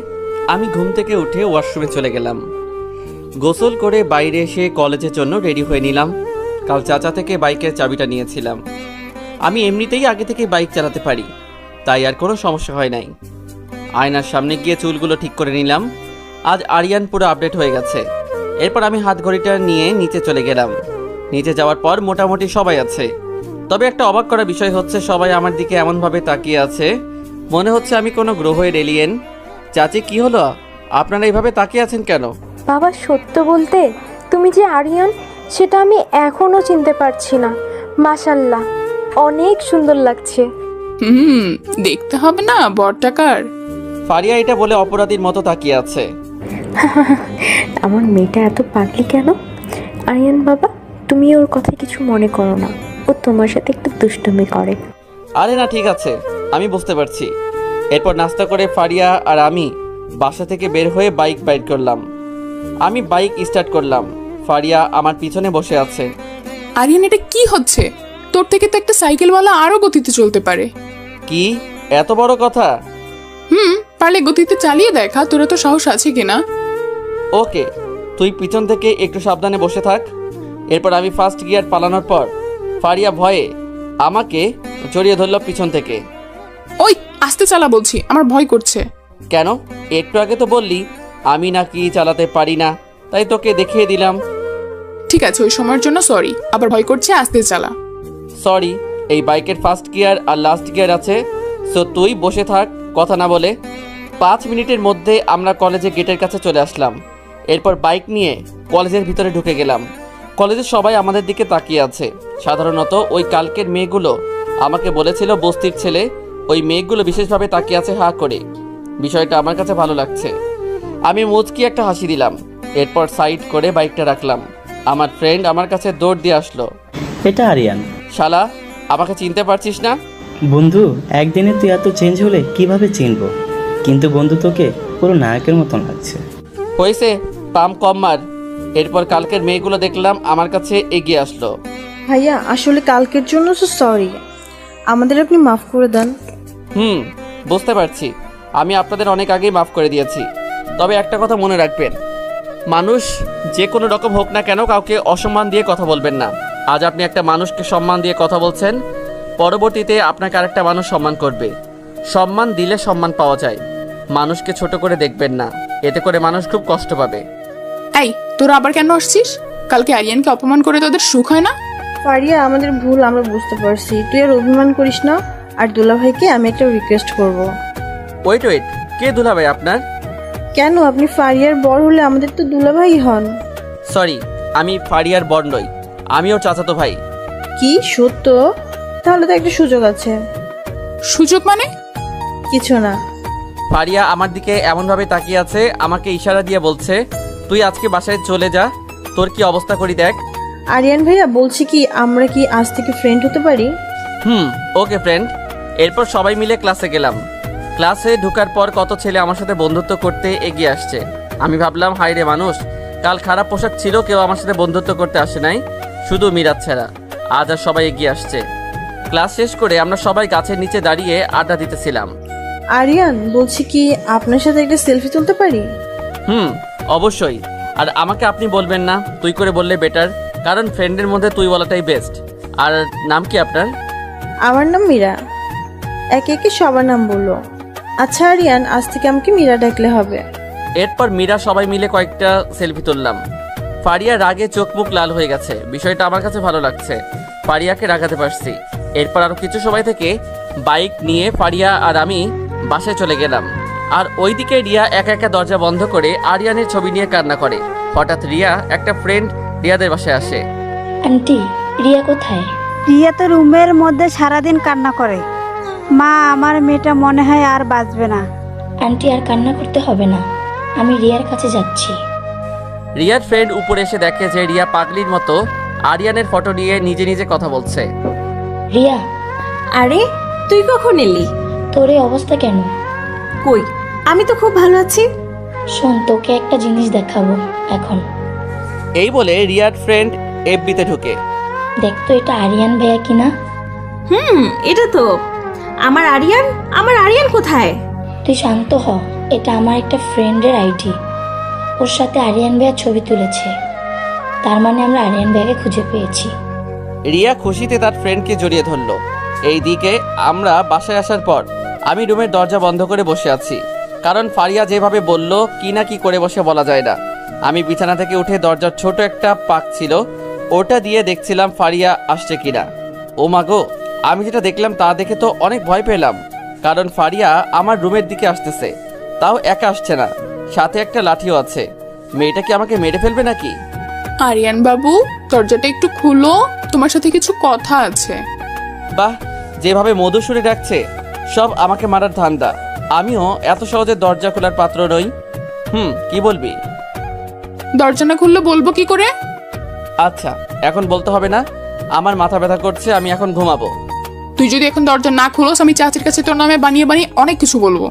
আমি ঘুম থেকে উঠে ওয়াশরুমে চলে গেলাম। গোসল করে বাইরে এসে কলেজের জন্য রেডি হয়ে নিলাম। কাল চাচা থেকে বাইকের চাবিটা নিয়েছিলাম। আমি এমনিতেই আগে থেকে বাইক চালাতে পারি, তাই আর কোনো সমস্যা হয় নাই। আয়নার সামনে গিয়ে চুলগুলো ঠিক করে নিলাম। আজ আরিয়ান পুরো আপডেট হয়ে গেছে। এরপর আমি হাত ঘড়িটা নিয়ে নিচে চলে গেলাম। নিচে যাওয়ার পর মোটামুটি সবাই আছে, তবে একটা অবাক করা বিষয় হচ্ছে সবাই আমার দিকে এমনভাবে তাকিয়ে আছে মনে হচ্ছে আমি কোনো গ্রহের এলিয়েন। চাচি, কি হলো? আপনারা এইভাবে তাকিয়ে আছেন কেন? বাবা, সত্য বলতে তুমি যে আরিয়ান সেটা আমি এখনো চিনতে পারছি না। মাশাল্লাহ, অনেক সুন্দর লাগছে। দেখতে হবে না বড়টাকার? ফারিয়া এটা বলে অপরাধীর মতো তাকিয়ে আছে। আমার মেয়েটা এত পাগলি কেন? আরিয়ান বাবা, তুমি ওর কথা কিছু মনে করো না, ও তোমার সাথে একটু দুষ্টুমি করে। আরে না, ঠিক আছে, আমি বুঝতে পারছি। এরপর নাস্তা করে ফারিয়া আর আমি বাসা থেকে বের হয়ে বাইক বাইর করলাম। আমি বাইক স্টার্ট করলাম। ফারিয়া আমার পিছনে বসে আছে। আরিয়ান, এটা কি হচ্ছে? তোর থেকে তো একটা সাইকেলওয়ালা আরো গতিতে চলতে পারে। কি এত বড় কথা? পারলে গতিতে চালিয়ে দেখা, তোরা তো সাহস আছে কিনা। ওকে, তুই পিছন থেকে একটু সাবধানে বসে থাক। এরপর আমি ফার্স্ট গিয়ার পালানোর পর ফারিয়া ভয়ে আমাকে জড়িয়ে ধরল পিছন থেকে। ওই আস্তে চালা বলছি, আমার ভয় করছে। কেন? একটু আগে তো বললি আমি নাকি চালাতে পারি না, তাই তোকে দেখিয়ে দিলাম। ঠিক আছে, ওই সময়ের জন্য সরি, আবার ভয় করছে, আস্তে চালা। সরি, এই বাইকের ফার্স্ট গিয়ার আর লাস্ট গিয়ার আছে, সো তুই বসে থাক কথা না বলে। 5 মিনিটের মধ্যে আমরা কলেজের গেটের কাছে চলে আসলাম। এরপর বাইক নিয়ে কলেজের ভিতরে ঢুকে গেলাম। কলেজের সবাই আমাদের দিকে তাকিয়ে আছে। সাধারণত ওই কালকের মেয়েগুলো আমাকে বলেছিল বস্তির ছেলে, ওই মেয়েগুলো বিশেষভাবে তাকিয়ে আছে হা করে। বিষয়টা আমার কাছে ভালো লাগছে। আমি মুচকি একটা হাসি দিলাম। এরপর সাইড করে বাইকটা রাখলাম। আমার ফ্রেন্ড আমার কাছে দৌড় দিয়ে আসলো। এটা আরিয়ান। শালা, আমাকে চিনতে পারছিস না? বন্ধু, একদিনে তুই এত চেঞ্জ হলে কিভাবে চিনবো? কিন্তু বন্ধু, তোকে পুরো নায়কের মতন লাগছে। হয়েছে, পাম কম মার। এরপর কালকের মেয়েগুলো দেখলাম আমার কাছে এগিয়ে আসলো। ভাইয়া, আসলে কালকের জন্য তো সরি, আমাদের আপনি মাফ করে দেন। বুঝতে পারছি, আমি আপনাদের অনেক আগেই মাফ করে দিয়েছি। তবে একটা কথা মনে রাখবেন, মানুষ যে কোনো রকম হোক না কেন কাউকে অসম্মান দিয়ে কথা বলবেন না। আজ আপনি একটা মানুষকে সম্মান দিয়ে কথা বলছেন, পরবর্তীতে আপনাকে আরেকটা মানুষ সম্মান করবে। সম্মান দিলে সম্মান পাওয়া যায়। মানুষকে ছোট করে দেখবেন না, এতে করে মানুষ খুব কষ্ট পাবে। এই, তোরা আবার কেন আসছিস? কালকে আরিয়ানকে অপমান করে তোদের সুখ হয় না? ফারিয়া, আমাদের ভুল আমরা বুঝতে পারছি, তুই আর অভিমান করিস না। আর দুলাভাইকে আমি একটা রিকোয়েস্ট করব। ওয়েট, কে দুলাভাই আপনার? কেন, আপনি ফারিয়ার বড় হলে আমাদের তো দুলাভাই হন। সরি, আমি ফারিয়ার বড় নই, আমি ওর চাচাতো ভাই। কি সত্য? তাহলে তো একটা সুযোগ আছে। সুযোগ মানে? কিছু না। ফারিয়া আমার দিকে এমনভাবে তাকিয়ে আছে, আমাকে ইশারা দিয়ে বলছে তুই আজকে বাসায় চলে যা, তোর কি অবস্থা করি দেখ। আরিয়ান ভাইয়া, বলছি কি আমরা কি আজ থেকে ফ্রেন্ড হতে পারি? ওকে ফ্রেন্ড। এরপর সবাই মিলে ক্লাসে গেলাম। ক্লাসে ঢোকার পর কত ছেলে আমার সাথে বন্ধুত্ব করতে এগিয়ে আসছে। আমি ভাবলাম, হাই রে মানুষ, কাল খারাপ পোশাক ছিল, কেউ আমার সাথে বন্ধুত্ব করতে আসে নাই, শুধু মিরাজ ছাড়া। আজ আর সবাই এগিয়ে আসছে। ক্লাস শেষ করে আমরা সবাই গাছের নিচে দাঁড়িয়ে আড্ডা দিতেছিলাম। আরিয়ান, বলছি কি আপনার সাথে একটা সেলফি তুলতে পারি? অবশ্যই। আর আমাকে আপনি বলবেন না, তুই করে বললে বেটার, কারণ ফ্রেন্ডের মধ্যে তুই বলাটাই বেস্ট। আর নাম কি আপনার? আমার নাম মীরা। একে একে সবার নাম বললো। আচ্ছা আরিয়ান, আজ থেকে আমাকে মীরা ডাকলে হবে। এরপর মীরা সবাই মিলে কয়েকটা সেলফি তুললাম। ফারিয়া রাগে চোখ মুখ লাল হয়ে গেছে। বিষয়টা আমার কাছে ভালো লাগছে, ফারিয়াকে রাগাতে পারছি। এরপর আরো কিছু সময় থেকে বাইক নিয়ে ফারিয়া আর আমি বাসায় চলে গেলাম। আর ওইদিকে রিয়া একা একা দরজা বন্ধ করে আরিয়ানের ছবি নিয়ে কান্না করে। হঠাৎ রিয়া একটা ফ্রেন্ড রিয়াদের বাসায় আসে। আন্টি, রিয়া কোথায়? রিয়া তো রুমের মধ্যে সারাদিন কান্না করে। মা, আমার মেয়েটা মনে হয় আর বাঁচবে না। আন্টি, আর কান্না করতে হবে না, আমি রিয়ার কাছে যাচ্ছি। রিয়ার ফ্রেন্ড উপরে এসে দেখে যে রিয়া পাগলির মতো আরিয়ানের ফটো নিয়ে নিজে নিজে কথা বলছে। রিয়া, আরে তুই কখন এলি? তোর এই অবস্থা কেন? কই, আমি তো খুব ভালো আছি। শোন, তোকে একটা জিনিস দেখাবো এখন। এই বলে রিয়ার ফ্রেন্ড এফবিতে ঢুকে। দেখতো এটা আরিয়ান ভাইয়া কিনা? এটা তো আমার আরিয়ান। আমার আরিয়ান কোথায়? তুই শান্ত হ, এটা আমার একটা ফ্রেন্ডের আইডি। ওর সাথে আরিয়ান ভাইয়া ছবি তুলেছে, তার মানে আমরা আরিয়ান ভাইয়াকে খুঁজে পেয়েছি। রিয়া খুশিতে তার ফ্রেন্ডকে জড়িয়ে ধরলো। এই দিকে আমরা বাসায় আসার পর আমি রুমের দরজা বন্ধ করে বসে আছি, কারণ ফারিয়া যেভাবে বলল কি না কি করে বসে বলা যায় না। আমি বিছানা থেকে উঠে দরজার ছোট একটা পাক ছিল, ওটা দিয়ে দেখছিলাম ফারিয়া আসছে কিনা। ও মাগো, আমি যেটা দেখলাম তা দেখে তো অনেক ভয় পেলাম, কারণ ফারিয়া আমার রুমের দিকে আসতেছে, তাও একা আসছে না, সাথে একটা লাঠিও আছে। মেয়েটা কি আমাকে মেরে ফেলবে নাকি? আরিয়ান বাবু, দরজাটা একটু খুলো, তোমার সাথে কিছু কথা আছে। বাহ, যেভাবে মধু সুরে ডাকছে, সব আমাকে মারার ধান্দা। আমিও এত সহজে দরজা খোলার পাত্র নই। কি বলবি? দরজা না খুললে বলবো কি করে? আচ্ছা, এখন বলতে হবে না, আমার মাথা ব্যথা করছে, আমি এখন ঘুমাবো। তুই যদি এখন দরজা না খুলোস, আমি চাচির কাছে তোর নামে বানিয়ে বানিয়ে অনেক কিছু বলবো।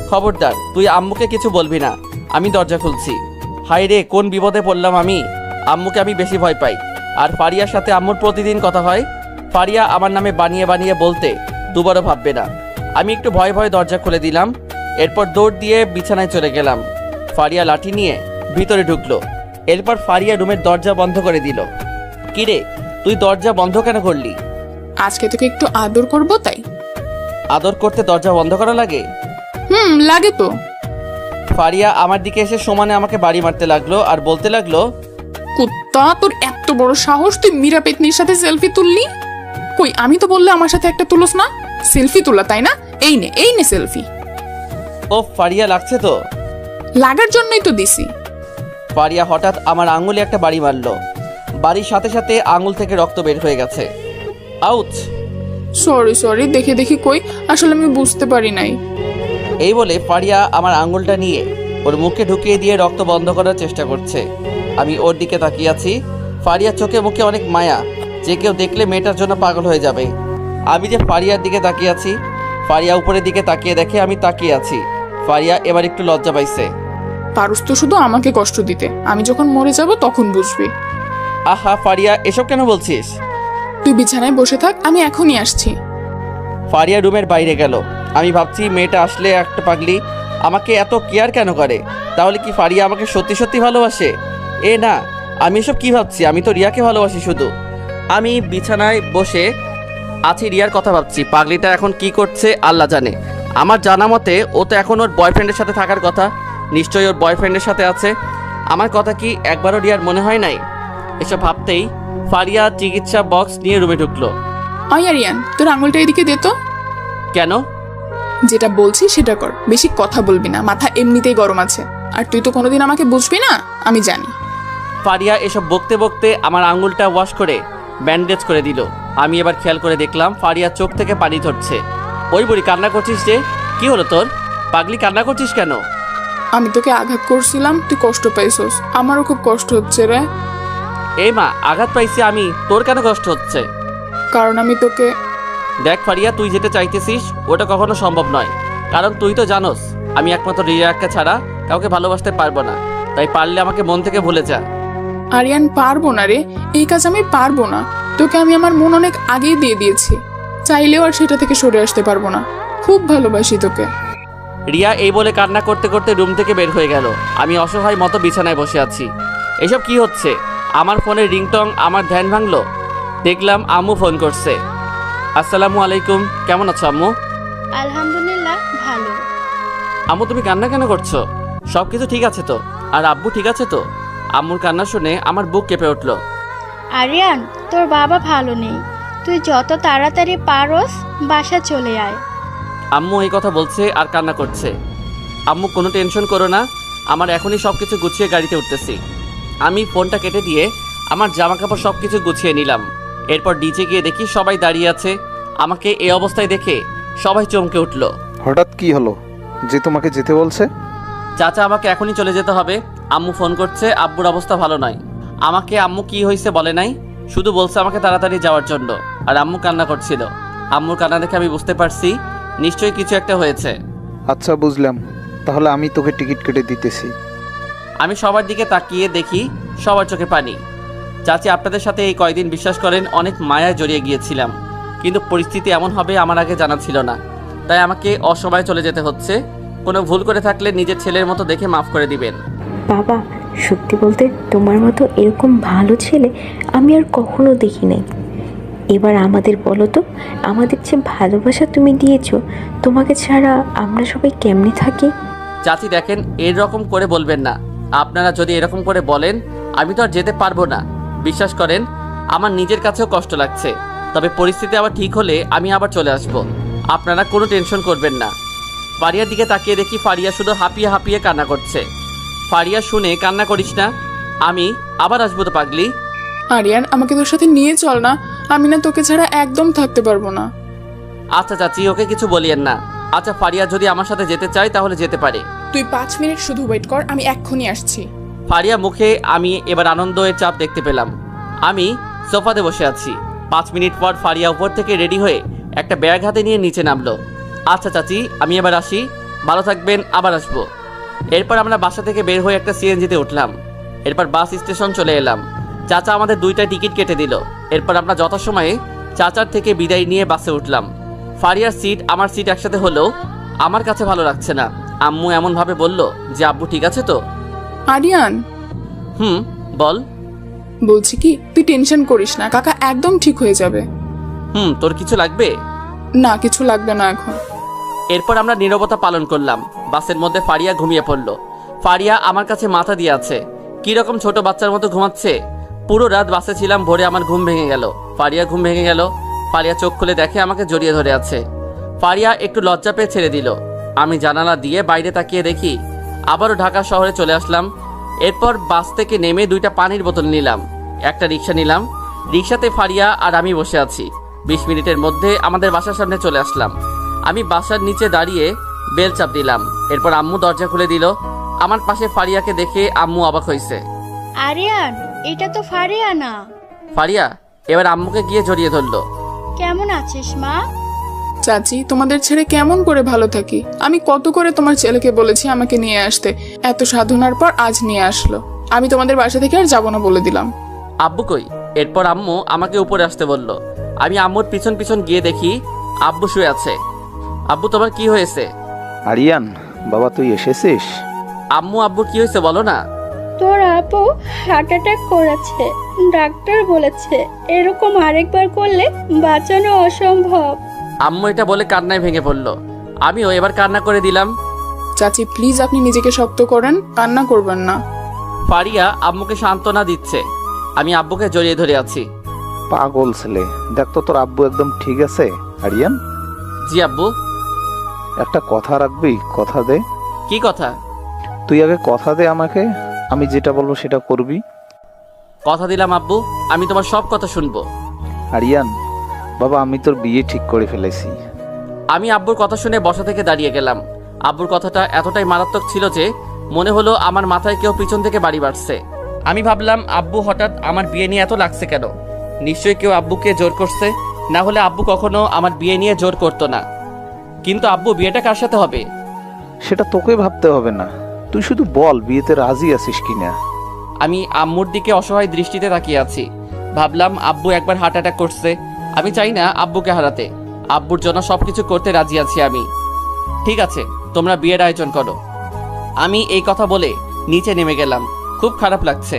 খবরদার, তুই আম্মুকে কিছু বলবি না, আমি দরজা খুলছি। হাই রে, কোন বিপদে পড়লাম আমি। আম্মুকে আমি বেশি ভয় পাই, আর ফারিয়ার সাথে আম্মুর প্রতিদিন কথা হয়। ফারিয়া আমার নামে বানিয়ে বানিয়ে বলতে দুবারও ভাববে না। আমি একটু ভয়ে ভয়ে দরজা খুলে দিলাম। এরপর দৌড় দিয়ে বিছানায় চলে গেলাম। ফারিয়া লাঠি নিয়ে ভিতরে ঢুকলো। এরপর ফারিয়া রুমের দরজা বন্ধ করে দিল। কিরে, তুই দরজা বন্ধ কেন করলি? আজকে তোকে একটু আদর করবো তাই। আদর করতে দরজা বন্ধ করা লাগে? লাগে তো। ফারিয়া আমার দিকে এসে সমানে আমাকে বাড়ি মারতে লাগলো আর বলতে লাগলো, কুত্তা, তোর এত বড় সাহস, তুই মীরা পেতনির সাথে সেলফি তুললি? কই, আমি তো বললে আমার সাথে একটা তুলোস না? সেলফি তোলা তাই না? এই নে সেলফি। ও ফারিয়া, লাগছে তো? লাগার জন্যই তো দিছি। ফারিয়া হঠাৎ আমার আঙুলে একটা বাড়ি মারলো। বাড়ির সাথে সাথে আঙুল থেকে রক্ত বের হয়ে গেছে। আউচ। সরি, দেখি কই, আসলে আমি বুঝতে পারি নাই। এই বলে ফারিয়া আমার আঙুলটা নিয়ে ওর মুখে ঢুকিয়ে দিয়ে রক্ত বন্ধ করার চেষ্টা করছে। আমি ওর দিকে তাকিয়ে আছি। ফারিয়ার চোখে মুখে অনেক মায়া, যে কেউ দেখলে মেয়েটার জন্য পাগল হয়ে যাবে। আমি যে ফারিয়ার দিকে তাকিয়ে আছি, ফারিয়া উপরের দিকে তাকিয়ে দেখে আমি তাকিয়ে আছি। ফারিয়া এবার একটু লজ্জা পাইছে। পারুস তো শুধু আমাকে কষ্ট দিতে, আমি যখন মরে যাব তখন বুঝবি। আহা ফারিয়া, এসব কেন বলছিস? তুই বিছানায় বসে থাক, আমি এখনই আসছি। ফারিয়া রুমের বাইরে গেল। আমি ভাবছি, মেয়েটা আসলে একটা পাগলি, আমাকে এত কেয়ার কেন করে? তাহলে কি ফারিয়া আমাকে সত্যি সত্যি ভালোবাসে? এ না, আমি এসব কি ভাবছি? আমি তো রিয়াকে ভালোবাসি শুধু। আমি বিছানায় বসে আছি, রিয়ার কথা ভাবছি। পাগলিটা এখন কি করছে আল্লাহ জানে। আমার জানা মতে ও তো এখন ওর বয়ফ্রেন্ডের সাথে থাকার কথা। নিশ্চয়ই ওর বয়ফ্রেন্ডের সাথে আছে। আমার কথা কি একবারও রিয়ার মনে হয় নাই? এসব ভাবতেই ফারিয়া চিকিৎসা বক্স নিয়ে রুমে ঢুকলো। আরিয়ান, তোর আঙুলটা এদিকে দে তো। কেন? যেটা বলছি সেটা কর, বেশি কথা বলবি না, মাথা এমনিতেই গরম আছে। আর তুই তো কোনোদিন আমাকে বুঝবি না, আমি জানি। ফারিয়া এসব বকতে বকতে আমার আঙুলটা ওয়াশ করে ব্যান্ডেজ করে দিল। আমি এবার খেয়াল করে দেখলাম ফারিয়া চোখ থেকে পানি ঝরছে। ওই বুড়ি, কান্না করছিস যে? কি হলো তোর? পাগলি, কান্না করছিস কেন? আমি তোকে আঘাত করছিলাম, তুই কষ্ট পাইছস, আমারও খুব কষ্ট হচ্ছে রে। এই মা, আঘাত পাইছি আমি, তোর কেন কষ্ট হচ্ছে? কারণ আমি তোকে দেখ ফারিয়া, তুই যেটা চাইতেছিস ওটা কখনো সম্ভব নয়, কারণ তুই তো জানোস আমি একমাত্র রিয়াকে ছাড়া কাউকে ভালোবাসতে পারবো না। তাই পারলে আমাকে মন থেকে ভুলে যা। আরিয়ান, পারবো না রে, এই কাজ আমি পারবো না। তোকে আমি আমার মন অনেক আগেই দিয়ে দিয়েছি, চাইলেও আর সেটা থেকে সরে আসতে পারবো না। খুব ভালোবাসি তোকে। রিয়া এই বলে কান্না করতে করতে রুম থেকে বের হয়ে গেল। আমি অসহায় মতো বিছানায় বসে আছি। এসব কি হচ্ছে? আমার ফোনের রিংটং আমার ধ্যান ভাঙলো। দেখলাম আম্মু ফোন করছে। আসসালামু আলাইকুম, কেমন আছো আম্মু? আলহামদুলিল্লাহ, ভালো। আম্মু তুমি কান্না কেন করছো? সব কিছু ঠিক আছে তো? আর আব্বু ঠিক আছে তো? আম্মুর কান্না শুনে আমার বুক কেঁপে উঠলো। আরিয়ান, তোর বাবা ভালো নেই, তুই যত তাড়াতাড়ি পারোস বাসা চলে আয়। আম্মু এই কথা বলছে আর কান্না করছে। আম্মু কোনো টেনশন করো না, আমার এখনই সব কিছু গুছিয়ে গাড়িতে উঠতেছি। আমি ফোনটা কেটে দিয়ে আমার জামা কাপড় সব কিছু গুছিয়ে নিলাম। এরপর ডিজে গিয়ে দেখি সবাই দাঁড়িয়ে আছে। আমাকে এই অবস্থায় দেখে সবাই চমকে উঠলো। হঠাৎ কি হলো যে তোমাকে যেতে বলছে? চাচা আমাকে এখনই চলে যেতে হবে, আম্মু ফোন করছে, আব্বুর অবস্থা ভালো নয়। আমাকে আম্মু কি হয়েছে বলে নাই, শুধু বলছে আমাকে তাড়াতাড়ি যাওয়ার জন্য। আর আম্মু কান্না করছিল। আম্মুর কান্না দেখে আমি বুঝতে পারছি নিশ্চয়ই কিছু একটা হয়েছে। আচ্ছা, বুঝলাম, তাহলে আমি তোকে টিকিট কেটে দিতেছি। আমি সবার দিকে তাকিয়ে দেখি সবার চোখে পানি। চাচি, আপনাদের সাথে এই কয়দিন বিশ্বাস করেন অনেক মায়ায় জড়িয়ে গিয়েছিলাম, কিন্তু পরিস্থিতি এমন হবে আমার আগে জানা ছিল না। তাই আমাকে অসময়ে চলে যেতে হচ্ছে। কোনো ভুল করে থাকলে নিজের ছেলের মতো দেখে মাফ করে দিবেন। বাবা, সত্যি বলতে তোমার মতো এরকম ভালো ছেলে আমি আর কখনো দেখি নাই। এবার আমাদের বলো তো, আমাদের যে ভালোবাসা তুমি দিয়েছো, তোমাকে ছাড়া আমরা সবাই কেমনে থাকি? চাচি দেখেন, এরকম করে বলবেন না। আপনারা যদি এরকম করে বলেন আমি তো আর যেতে পারবো না। বিশ্বাস করেন আমার নিজের কাছেও কষ্ট লাগছে, তবে পরিস্থিতি আবার ঠিক হলে আমি আবার চলে আসব। আপনারা কোনো টেনশন করবেন না। ফারিয়ার দিকে তাকিয়ে দেখি ফারিয়া শুধু হাঁপিয়ে হাঁপিয়ে কান্না করছে। ফারিয়া, শুনে কান্না করিস না, আমি আবার আসবো তো পাগলি। আরিয়ান, আমাকে তোর সাথে নিয়ে চল না, আমি না তোকে ছাড়া একদম থাকতে পারবো না। আচ্ছা চাচি, ওকে কিছু বলিয়েন না। আচ্ছা, ফারিয়া যদি আমার সাথে যেতে চায় তাহলে যেতে পারে। তুই 5 মিনিট শুধু ওয়েট কর, আমি এক্ষুনি আসছি। ফারিয়া মুখে আমি এবার আনন্দের চাপ দেখতে পেলাম। আমি সোফাতে বসে আছি। 5 মিনিট পর ফারিয়া উপর থেকে রেডি হয়ে একটা ব্যাগ হাতে নিয়ে নিচে নামলো। আচ্ছা চাচি, আমি এবার আসি, ভালো থাকবেন, আবার আসবো। এরপর আমরা বাসা থেকে বের হয়ে একটা সিএনজিতে উঠলাম। এরপর বাস স্টেশন চলে এলাম। চাচা আমাদের 2টা টিকিট কেটে দিল। এরপর আমরা যথাসময়ে চাচার থেকে বিদায় নিয়ে বাসে উঠলাম। ফারিয়ার সিট আমার সিট একসাথে হলেও আমার কাছে ভালো লাগছে না। আম্মু এমনভাবে বলল যে আব্বু ঠিক আছে তো? আরিয়ান, বল। বলছি কি, তুই টেনশন করিস না, কাকা একদম ঠিক হয়ে যাবে। তোর কিছু লাগবে? না, কিছু লাগবে না এখন। এরপর আমরা নীরবতা পালন করলাম। বাসের মধ্যে ফারিয়া ঘুমিয়ে পড়ল। ফারিয়া আমার কাছে মাথা দিয়ে আছে, কিরকম ছোট বাচ্চার মতো ঘুমাচ্ছে। পুরো রাত বাসে ছিলাম, ভোরে আমার ঘুম ভেঙে গেল। ফারিয়া ঘুম ভেঙে গেল। ফারিয়া চোখ খুলে দেখে আমাকে জড়িয়ে ধরে আছে। ফারিয়া একটু লজ্জা পেয়ে ছেড়ে দিল। আমি জানালা দিয়ে বাইরে তাকিয়ে দেখি আবারও ঢাকা শহরে চলে আসলাম। এরপর বাস থেকে নেমে 2টা পানির বোতল নিলাম, একটা রিক্সা নিলাম। রিক্সাতে ফারিয়া আর আমি বসে আছি। 20 মিনিটের মধ্যে আমাদের বাসার সামনে চলে আসলাম। আমি বাসার নিচে দাঁড়িয়ে বেল চাপ দিলাম। এরপর আম্মু দরজা খুলে দিল। আমার পাশে ফারিয়াকে দেখে আম্মু অবাক হয়েছে। আরিয়ান, এটা তো ফারিয়া না। ফারিয়া এবার আম্মুকে গিয়ে জড়িয়ে ধরলো। কেমন আছিস মা? চাচি, তোমাদের ছেড়ে কেমন করে ভালো থাকি? আমি কত করে তোমার ছেলেকে বলেছি আমাকে নিয়ে আসতে, এত সাধনার পর আজ নিয়ে আসলো। আমি তোমাদের বাসা থেকে আর যাবো না বলে দিলাম। আব্বু কই? এরপর আম্মু আমাকে উপরে আসতে বলল। আমি আম্মুর পিছন পিছন গিয়ে দেখি আব্বু শুয়ে আছে। আব্বু, তোমার কি হয়েছে? আরিয়ান, বাবা তুই এসেছিস? আম্মু, আব্বু কি হয়েছে বলো না। তোর আপু হার্ট অ্যাটাক করেছে, ডাক্তার বলেছে এরকম আরেকবার করলে বাঁচানো অসম্ভব। আম্মু এটা বলে কান্নায় ভেঙে পড়ল। আমিও এবার কান্না করে দিলাম। চাচি প্লিজ, আপনি নিজেকে শক্ত করেন, কান্না করবেন না। ফারিয়া আম্মুকে সান্ত্বনা দিচ্ছে। আমি আব্বুকে জড়িয়ে ধরে আছি। পাগল ছেলে, দেখ তো তোর আব্বু একদম ঠিক আছে। আরিয়ান। জি আব্বু। একটা কথা রাখবি? কথা দে। কি কথা? তুই আগে কথা দে আমাকে, আমি যেটা বলবো সেটা করবি। কথা দিলাম আব্বু, আমি তোমার সব কথা শুনবো। আরিয়ান, বাবা আমি তোর বিয়ে ঠিক করে ফেলেছি। আমি আব্বুর কথা শুনে বসা থেকে দাঁড়িয়ে গেলাম। আব্বুর কথাটা এতটাই মারাত্মক ছিল যে মনে হলো আমার মাথায় কেউ পিছন থেকে বাড়ি বাড়ছে। আমি ভাবলাম আব্বু হঠাৎ আমার বিয়ে নিয়ে এত লাগছে কেন? নিশ্চয়ই কেউ আব্বুকে জোর করছে। না হলে আব্বু কখনো আমার বিয়ে নিয়ে জোর করতো না। কিন্তু আব্বু, বিয়েটা কার সাথে হবে? সেটা তোকে ভাবতে হবে না, তুই শুধু বল বিয়েতে রাজি আছিস কিনা। আমি আম্মুর দিকে অসহায় দৃষ্টিতে তাকিয়ে আছি। ভাবলাম আব্বু একবার হার্ট অ্যাটাক করছে, আমি চাই না আব্বুকে হারাতে। আব্বুর জন্য সবকিছু করতে রাজি আছি আমি। ঠিক আছে, তোমরা বিয়ের আয়োজন করো। আমি এই কথা বলে নিচে নেমে গেলাম। খুব খারাপ লাগছে,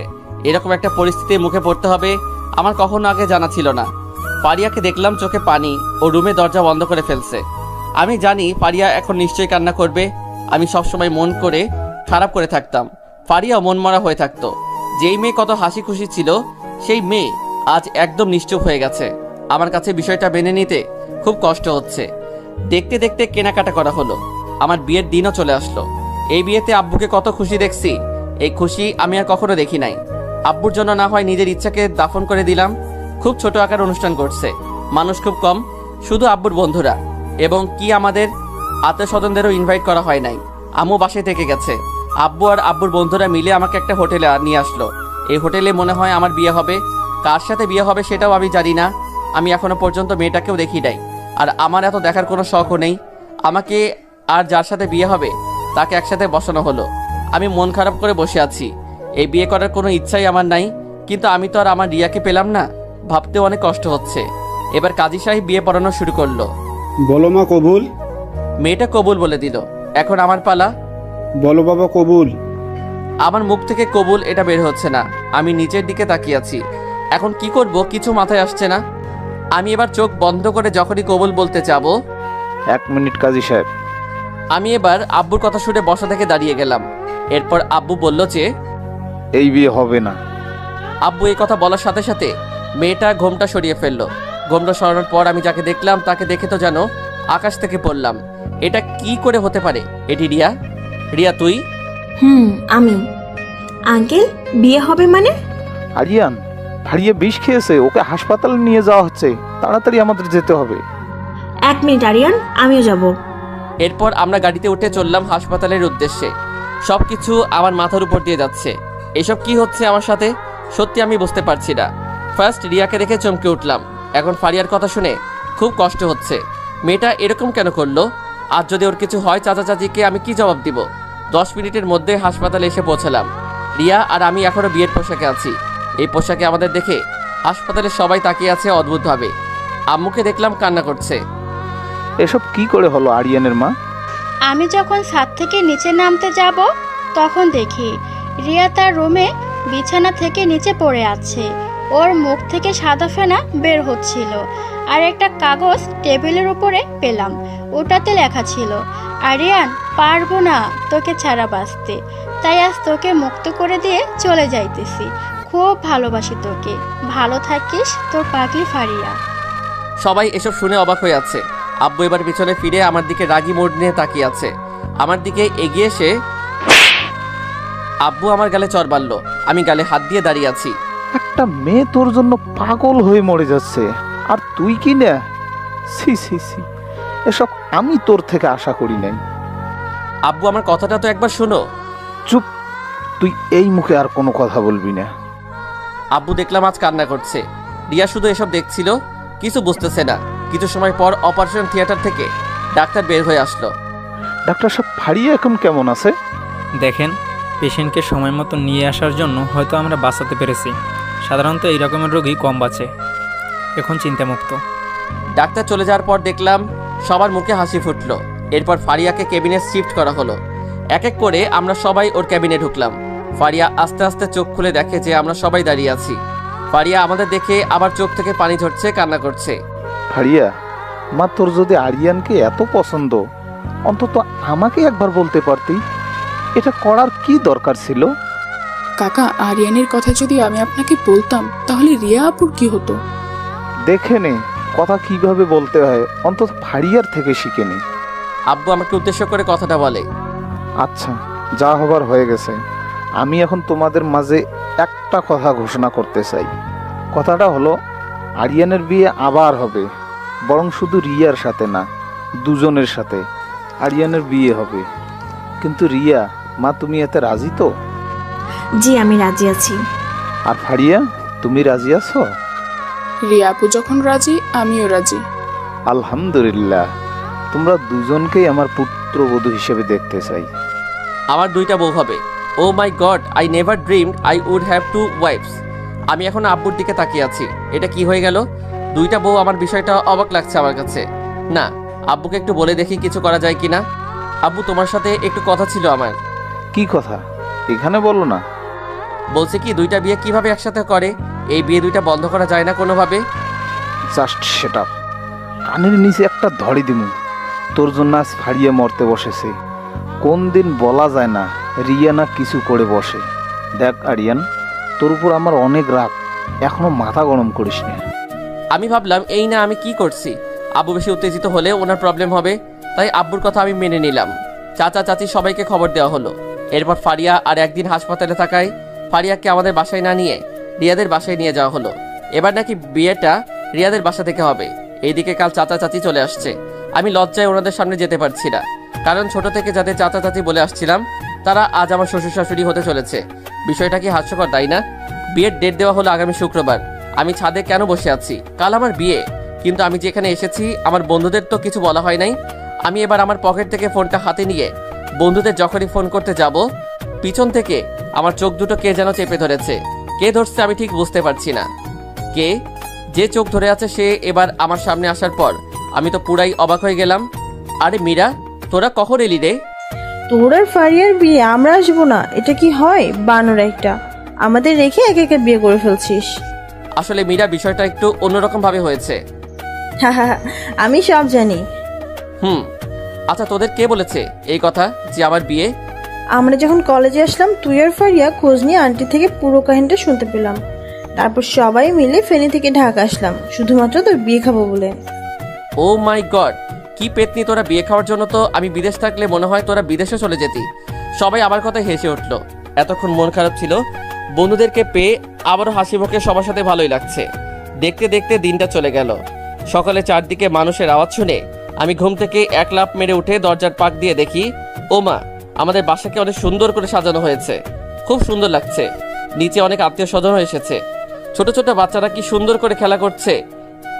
এরকম একটা পরিস্থিতির মুখে পড়তে হবে আমার কখনো আগে জানা ছিল না। ফারিয়াকে দেখলাম চোখে পানি ও রুমে দরজা বন্ধ করে ফেলছে। আমি জানি ফারিয়া এখন নিশ্চয়ই কান্না করবে। আমি সবসময় মন করে খারাপ করে থাকতাম, ফারিয়াও মনমরা হয়ে থাকতো। যেই মেয়ে কত হাসি খুশি ছিল, সেই মেয়ে আজ একদম নিশ্চুপ হয়ে গেছে। আমার কাছে বিষয়টা মেনে নিতে খুব কষ্ট হচ্ছে। দেখতে দেখতে কেনাকাটা করা হলো। আমার বিয়ের দিনও চলে আসলো। এই বিয়েতে আব্বুকে কত খুশি দেখছি, এই খুশি আমি আর কখনো দেখি নাই। আব্বুর জন্য না হয় নিজের ইচ্ছাকে দাফন করে দিলাম। খুব ছোট আকার অনুষ্ঠান করছে, মানুষ খুব কম, শুধু আব্বুর বন্ধুরা এবং কি আমাদের আত্মীয় স্বজনদেরও ইনভাইট করা হয় নাই। আম্মু বাসায় থেকে গেছে। আব্বু আর আব্বুর বন্ধুরা মিলে আমাকে একটা হোটেলে নিয়ে আসলো। এই হোটেলে মনে হয় আমার বিয়ে হবে। কার সাথে বিয়ে হবে সেটাও আমি জানি না। আমি এখনো পর্যন্ত মেয়েটাকেও দেখি নাই, আর আমার এত দেখার কোনো শখও নেই। আমাকে আর যার সাথে বিয়ে হবে তাকে একসাথে বসানো হলো। আমি মন খারাপ করে বসে আছি। এই বিয়ে করার কোনো ইচ্ছাই আমার নাই, কিন্তু আমি তো আর আমার রিয়াকে পেলাম না, ভাবতেও অনেক কষ্ট হচ্ছে। এবার কাজী সাহেব বিয়ে পড়ানো শুরু করলো। বলো মা কবুল। মেয়েটা কবুল বলে দিল। এখন আমার পালা। বলো বাবা কবুল। আমার মুখ থেকে কবুল এটা বের হচ্ছে না। আমি নিচের দিকে তাকিয়ে আছি। এখন কি করব কিছু মাথায় আসছে না। আমি এবার চোখ বন্ধ করে যখনই কবুল বলতে যাব, 1 মিনিট কাজী সাহেব। আমি এবার আব্বুর কথা শুনে বসা থেকে দাঁড়িয়ে গেলাম। এরপর আব্বু বলল যে এই বিয়ে হবে না। আব্বু এই কথা বলার সাথে সাথে মেয়েটা ঘোমটা সরিয়ে ফেললো। ঘোমটা সরানোর পর আমি যাকে দেখলাম তাকে দেখে তো যেন আকাশ থেকে পড়লাম। এটা কি করে হতে পারে? এটি রিয়া। রিয়া তুই? আমি। আঙ্কেল, বিয়ে হবে মানে? আরিয়ান, ফারিয়া বিষ খেয়েছে, ওকে হাসপাতালে নিয়ে যাওয়া হচ্ছে, তাড়াতাড়ি আমাদের যেতে হবে। 1 মিনিট আরিয়ান, আমিও যাব। এরপর আমরা গাড়িতে উঠে চললাম হাসপাতালের উদ্দেশ্যে। সবকিছু আমার মাথার উপর দিয়ে যাচ্ছে। এসব কি হচ্ছে আমার সাথে, সত্যি আমি বুঝতে পারছি না। ফার্স্ট রিয়াকে দেখে চমকে উঠলাম, এখন ফারিয়ার কথা শুনে খুব কষ্ট হচ্ছে। মেয়েটা এরকম কেন করলো? আজ যদি ওর কিছু হয় চাচা চাচিকে আমি কি জবাব দিব? 10 মিনিটের মধ্যে হাসপাতালে এসে পৌঁছালাম। রিয়া আর আমি এখনো বিয়ের পোশাকে আছি। এই পোশাকে আমাদের দেখে হাসপাতালে সবাই তাকিয়ে আছে অদ্ভুতভাবে। আম্মুকে দেখলাম কান্না করছে। এসব কি করে হলো আরিয়ানের মা? আমি যখন ছাদ থেকে নিচে নামতে যাব তখন দেখি রিয়া তার রুমে বিছানা থেকে নিচে পড়ে আছে। ওর মুখ থেকে সাদা ফেনা বের হচ্ছিল, আর একটা কাগজ টেবিলের উপরে পেলাম। ওটাতে লেখা ছিল, আরিয়ান, পারবো না তোকে ছাড়া বাঁচতে, তাই আজ তোকে মুক্ত করে দিয়ে চলে যাইতেছি। খুব ভালোবাসি তোকে, ভালো থাকিস, তোর পাগলি ফারিয়া। সবাই এসব শুনে অবাক হয়ে আছে। আব্বু এবার পিছনে ফিরে আমার দিকে রাগী মোড় নিয়ে তাকিয়ে আছে। আমার দিকে এগিয়ে এসে আব্বু আমার গালে চড় মারল। আমি গালে হাত দিয়ে দাঁড়িয়ে আছি। একটা মেয়ে তোর জন্য পাগল হয়ে মরে যাচ্ছে, আর তুই কি না? সি সি সি, এসব আমি তোর থেকে আশা করি নাই। আব্বু, আমার কথাটা তো একবার শোনো। চুপ, তুই এই মুখে আর কোনো কথা বলবি না। আব্বু দেখলাম আজ কান্না করছে। রিয়া শুধু এসব দেখছিল, কিছু বুঝতেছে না। কিছু সময় পর অপারেশন থিয়েটার থেকে ডাক্তার বের হয়ে আসলো। ডাক্তার সাহেব, ফারিয়া এখন কেমন আছে? দেখেন, পেশেন্টকে সময় মতো নিয়ে আসার জন্য হয়তো আমরা বাঁচাতে পেরেছি। সাধারণত এই রকমের রোগী কম বাঁচে। এখন চিন্তামুক্ত। ডাক্তার চলে যাওয়ার পর দেখলাম সবার মুখে হাসি ফুটলো। এরপর ফারিয়াকে কেবিনে শিফট করা হলো। এক এক করে আমরা সবাই ওর ক্যাবিনে ঢুকলাম। ফারিয়া আস্তে আস্তে চোখ খুলে দেখে যে আমরা সবাই দাঁড়িয়ে আছি। ফারিয়া আমাদের দেখে আবার চোখ থেকে পানি ঝরছে, কান্না করছে। ফারিয়া মা, তোর যদি আরিয়ানকে এত পছন্দ, অন্তত আমাকে একবার বলতে পারতি। এটা করার কি দরকার ছিল? কাকা, আরিয়ানের কথা যদি আমি আপনাকে বলতাম তাহলে রিয়া আপুর কি হতো? দেখে নে কথা কিভাবে বলতে হয়, অন্তত ফারিয়ার থেকে শিখে নে। আব্বু আমাকে উদ্দেশ্য করে কথাটা বলে। আচ্ছা, যা হবার হয়ে গেছে। আমি এখন তোমাদের মাঝে একটা কথা ঘোষণা করতে চাই। কথাটা হলো, আরিয়ানের বিয়ে আবার হবে, বরং শুধু রিয়ার সাথে না, দুজনের সাথে আরিয়ানের বিয়ে হবে। কিন্তু রিয়া মা, তুমি এতে রাজি তো? জি, আমি রাজি আছি। আর ফারিয়া, তুমি রাজি আছো? রিয়া আপু যখন রাজি আমিও রাজি। আলহামদুলিল্লাহ, তোমরা দুজনকেই আমার পুত্রবধূ হিসেবে দেখতে চাই। আমার 2টা বউ হবে। Oh my god, I never dreamed I would have 2 wives. আমি এখন আব্বুর দিকে তাকিয়ে আছি। এটা কি হয়ে গেল? 2টা বউ, আমার বিষয়টা অবাক লাগছে আমার কাছে। না, আব্বুকে একটু বলে দেখি কিছু করা যায় কিনা। আব্বু, তোমার সাথে একটু কথা ছিল আমার। কি কথা? এখানে বলো না। বলছে কি 2টা বিয়ে কিভাবে একসাথে করে, এই বিয়ে 2টা বন্ধ করা যায় না কোনোভাবে? Just set up. কানের নিচে একটা ধরি দিমু। তোর জন্য আজ ফাড়িয়ে মরতে বসেছে। কোন দিন বলা যায় না রিয়া না কিছু করে বসে। দেখ আরিয়ান, তোর উপর আমার অনেক রাগ, এখনো মাথা গরম করিস না। আমি ভাবলাম এই না আমি কি করছি, আব্বু বেশি উত্তেজিত হলে ওনার প্রবলেম হবে, তাই আব্বুর কথা আমি মেনে নিলাম। চাচা চাচি সবাইকে খবর দেওয়া হলো। এরপর ফারিয়া আর একদিন হাসপাতালে থাকায় ফারিয়াকে আমাদের বাসায় না নিয়ে রিয়াদের বাসায় নিয়ে যাওয়া হলো। এবার নাকি বিয়েটা রিয়াদের বাসা থেকে হবে। এইদিকে কাল চাচা চাচি চলে আসছে। আমি লজ্জায় ওনাদের সামনে যেতে পারছি না, কারণ ছোট থেকে যাদের চাচা চাচি বলে আসছিলাম তারা আজ আমার শ্বশুর শাশুড়ি হতে চলেছে। বিষয়টা কি হাস্যকর, তাই না? বিয়ের ডেট দেওয়া হলো আগামী শুক্রবার। আমি ছাদে কেন বসে আছি? কাল আমার বিয়ে, কিন্তু আমি যেখানে এসেছি আমার বন্ধুদের তো কিছু বলা হয় নাই। আমি এবার আমার পকেট থেকে ফোনটা হাতে নিয়ে বন্ধুদের যখনই ফোন করতে যাব, পিছন থেকে আমার চোখ দুটো কে যেন চেপে ধরেছে। কে ধরছে আমি ঠিক বুঝতে পারছি না। কে যে চোখ ধরে আছে সে এবার আমার সামনে আসার পর আমি তো পুরাই অবাক হয়ে গেলাম। আরে মীরা, তোরা কখন এলি রে? তোর আর ফারিয়ার বিয়ে আমরা আসবো না, এটা কি হয়? বানর একটা, আমাদের রেখে একে একে বিয়ে করে ফেলছিস। আসলে মীরা, বিষয়টা একটু অন্যরকম ভাবে হয়েছে। আমি সব জানি। আচ্ছা, তোদের কে বলেছে এই কথা যে আমার বিয়ে? আমরা যখন কলেজে আসলাম তুই আর ফারিয়া খোঁজ নিয়ে আন্টি থেকে পুরো কাহিনীটা শুনতে পেলাম। তারপর সবাই মিলে ফেনী থেকে ঢাকা আসলাম শুধুমাত্র তোর বিয়ে খাবো বলে। ও মাই গড, কি পেতনি তোরা! বিয়ে খাওয়ার জন্য তো আমি বিদেশ থাকলে মনে হয় তোরা বিদেশে চলে যেতি। সবাই আমার কথা হেসে উঠলো। এতক্ষণ মন খারাপ ছিল, বন্ধুদেরকে পেয়ে আবারও হাসি মুখে সবার সাথে ভালোই লাগছে। দেখতে দেখতে দিনটা চলে গেল। সকালে চারদিকে মানুষের আওয়াজ শুনে আমি ঘুম থেকে এক লাফ মেরে উঠে দরজার পাক দিয়ে দেখি, ও মা, আমাদের বাসাকে অনেক সুন্দর করে সাজানো হয়েছে। খুব সুন্দর লাগছে। নিচে অনেক আত্মীয় স্বজন এসেছে। ছোট ছোট বাচ্চারা কি সুন্দর করে খেলা করছে।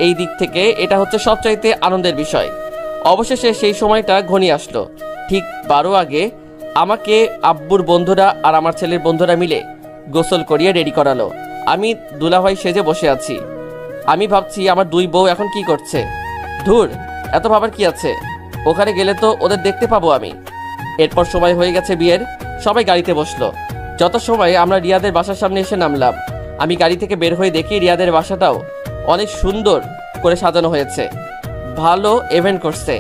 এই দিক থেকে এটা হচ্ছে সবচাইতে আনন্দের বিষয়। অবশেষে সেই সময়টা ঘনিয়ে আসলো। ঠিক 12 আগে আমাকে আব্বুর বন্ধুরা আর আমার ছেলের বন্ধুরা মিলে গোসল করিয়ে রেডি করালো। আমি দুলাভাই সেজে বসে আছি। আমি ভাবছি আমার 2 বউ এখন কি করছে। ধুর, এত ভাবার কি আছে? ওখানে গেলে তো ওদের দেখতে পাবো আমি। এরপর সময় হয়ে গেছে বিয়ের। সবাই গাড়িতে বসলো। যত সময় আমরা রিয়াদের বাসার সামনে এসে নামলাম, আমি গাড়ি থেকে বের হয়ে দেখি রিয়াদের বাসাটাও অনেক সুন্দর করে সাজানো হয়েছে। ভালো ইভেন্ট করছে।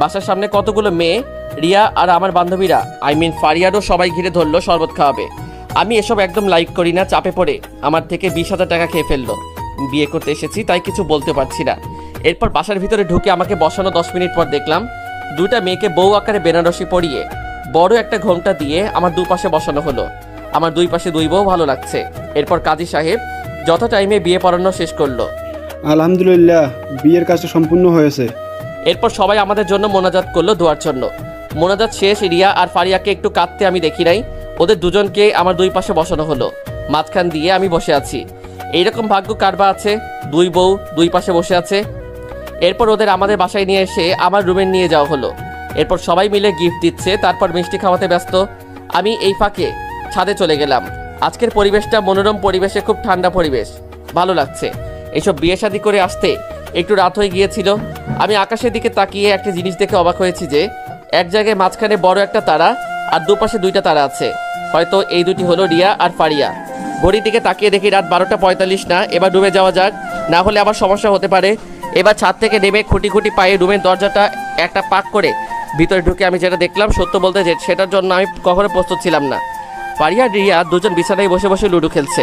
বাসার সামনে কতগুলো মেয়ে, রিয়া আর আমার বান্ধবীরা, ফারিয়ারও সবাই ঘিরে ধরলো শরবত খাওয়াবে। আমি এসব একদম লাইক করি না। চাপে পড়ে আমার থেকে 20,000 টাকা খেয়ে ফেললো। বিয়ে করতে এসেছি তাই কিছু বলতে পারছি না। এরপর বাসার ভিতরে ঢুকে আমাকে বসানো 10 মিনিট পর দেখলাম 2টা মেয়েকে বউ আকারে বেনারসি পরিয়ে বড় একটা ঘোমটা দিয়ে আমার দুপাশে বসানো হলো। আমার 2 পাশে 2 বউ, ভালো লাগছে। এরপর কাজী সাহেব যত টাইমে বিয়ে পড়ানো শেষ করলো। আলহামদুলিল্লাহ, বিয়ের কাজটা সম্পূর্ণ হয়েছে। এরপর সবাই আমাদের জন্য মোনাজাত করলো দোয়ার জন্য। মোনাজাত শেষ, রিয়া আর ফারিয়াকে একটু কাঁদতে আমি দেখি নাই। ওদের দুজনকে আমার 2 পাশে বসানো হলো। মাঝখান দিয়ে আমি বসে আছি। এইরকম ভাগ্য কারবা আছে, 2 বউ 2 পাশে বসে আছে। এরপর ওদের আমাদের বাসায় নিয়ে এসে আমার রুমে নিয়ে যাওয়া হলো। এরপর সবাই মিলে গিফট দিচ্ছে, তারপর মিষ্টি খাওয়াতে ব্যস্ত। আমি এই ফাঁকে ছাদে চলে গেলাম। আজকের পরিবেশটা মনোরম পরিবেশে, খুব ঠান্ডা পরিবেশ, ভালো লাগছে। এইসব বিয়ে শাদী করে আসতে একটু রাত হয়ে গিয়েছিল। আমি আকাশের দিকে তাকিয়ে একটা জিনিস দেখে অবাক হয়েছি যে এক জায়গায় মাঝখানে বড় একটা তারা আর দুপাশে 2টা তারা আছে। হয়তো এই 2টি হলো রিয়া আর ফারিয়া। ঘড়ির দিকে তাকিয়ে দেখি রাত 12:45 না। এবার রুমে যাওয়া যাক, না হলে আবার সমস্যা হতে পারে। এবার ছাদ থেকে নেমে খুঁটি খুঁটি পায়ে রুমের দরজাটা একটা পাক করে ভিতরে ঢুকে আমি যেটা দেখলাম, সত্য বলতে যে সেটার জন্য আমি কখনো প্রস্তুত ছিলাম না। ফারিয়া আর রিয়া দুজন বিছানায় বসে বসে লুডো খেলছে।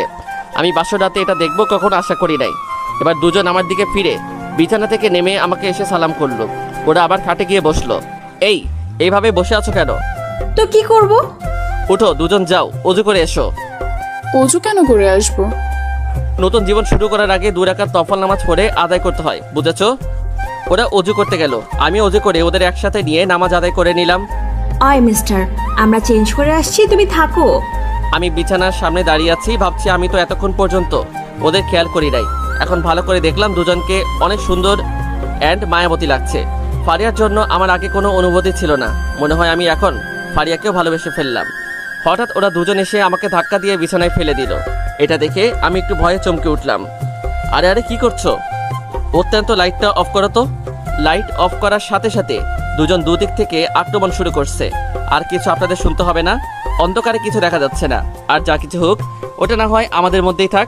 আমি বাসর রাতে এটা দেখবো কখনো আশা করি নাই। এবার দুজন আমার দিকে ফিরে বিছানা থেকে নেমে আমাকে এসে সালাম করলো। ওরা আবার খাটে গিয়ে বসলো। এইভাবে বসে আছো কেন? তো কি করব? উঠো, দুজন যাও, অজু করে এসো। অজু কেন করে আসবো? নতুন জীবন শুরু করার আগে 2 রাকাত নফল নামাজ পড়ে আদায় করতে হয়, বুঝেছো? ওরা অজু করতে গেল, আমি অজু করে ওদের একসাথে নিয়ে নামাজ আদায় করে নিলাম। আয় মিস্টার, আমরা চেঞ্জ করে আসছি, তুমি থাকো। আমি বিছানার সামনে দাঁড়িয়ে আছি, ভাবছি আমি তো এতক্ষণ পর্যন্ত ওদের খেয়াল করি নাই। এখন ভালো করে দেখলাম দুজনকে অনেক সুন্দর অ্যান্ড মায়াবতী লাগছে। ফারিয়ার জন্য আমার আগে কোনো অনুভূতি ছিল না, মনে হয় আমি এখন ফারিয়াকেও ভালোবেসে ফেললাম। হঠাৎ ওরা দুজন এসে আমাকে ধাক্কা দিয়ে বিছানায় ফেলে দিল। এটা দেখে আমি একটু ভয়ে চমকে উঠলাম। আরে আরে কি করছো? অত্যন্ত লাইটটা অফ করো তো। লাইট অফ করার সাথে সাথে দুজন দুদিক থেকে আক্রমণ শুরু করছে। আর কিছু আপনাদের শুনতে হবে না, অন্ধকারে কিছু দেখা যাচ্ছে না। আর যা কিছু হোক ওটা না হয় আমাদের মধ্যেই থাক।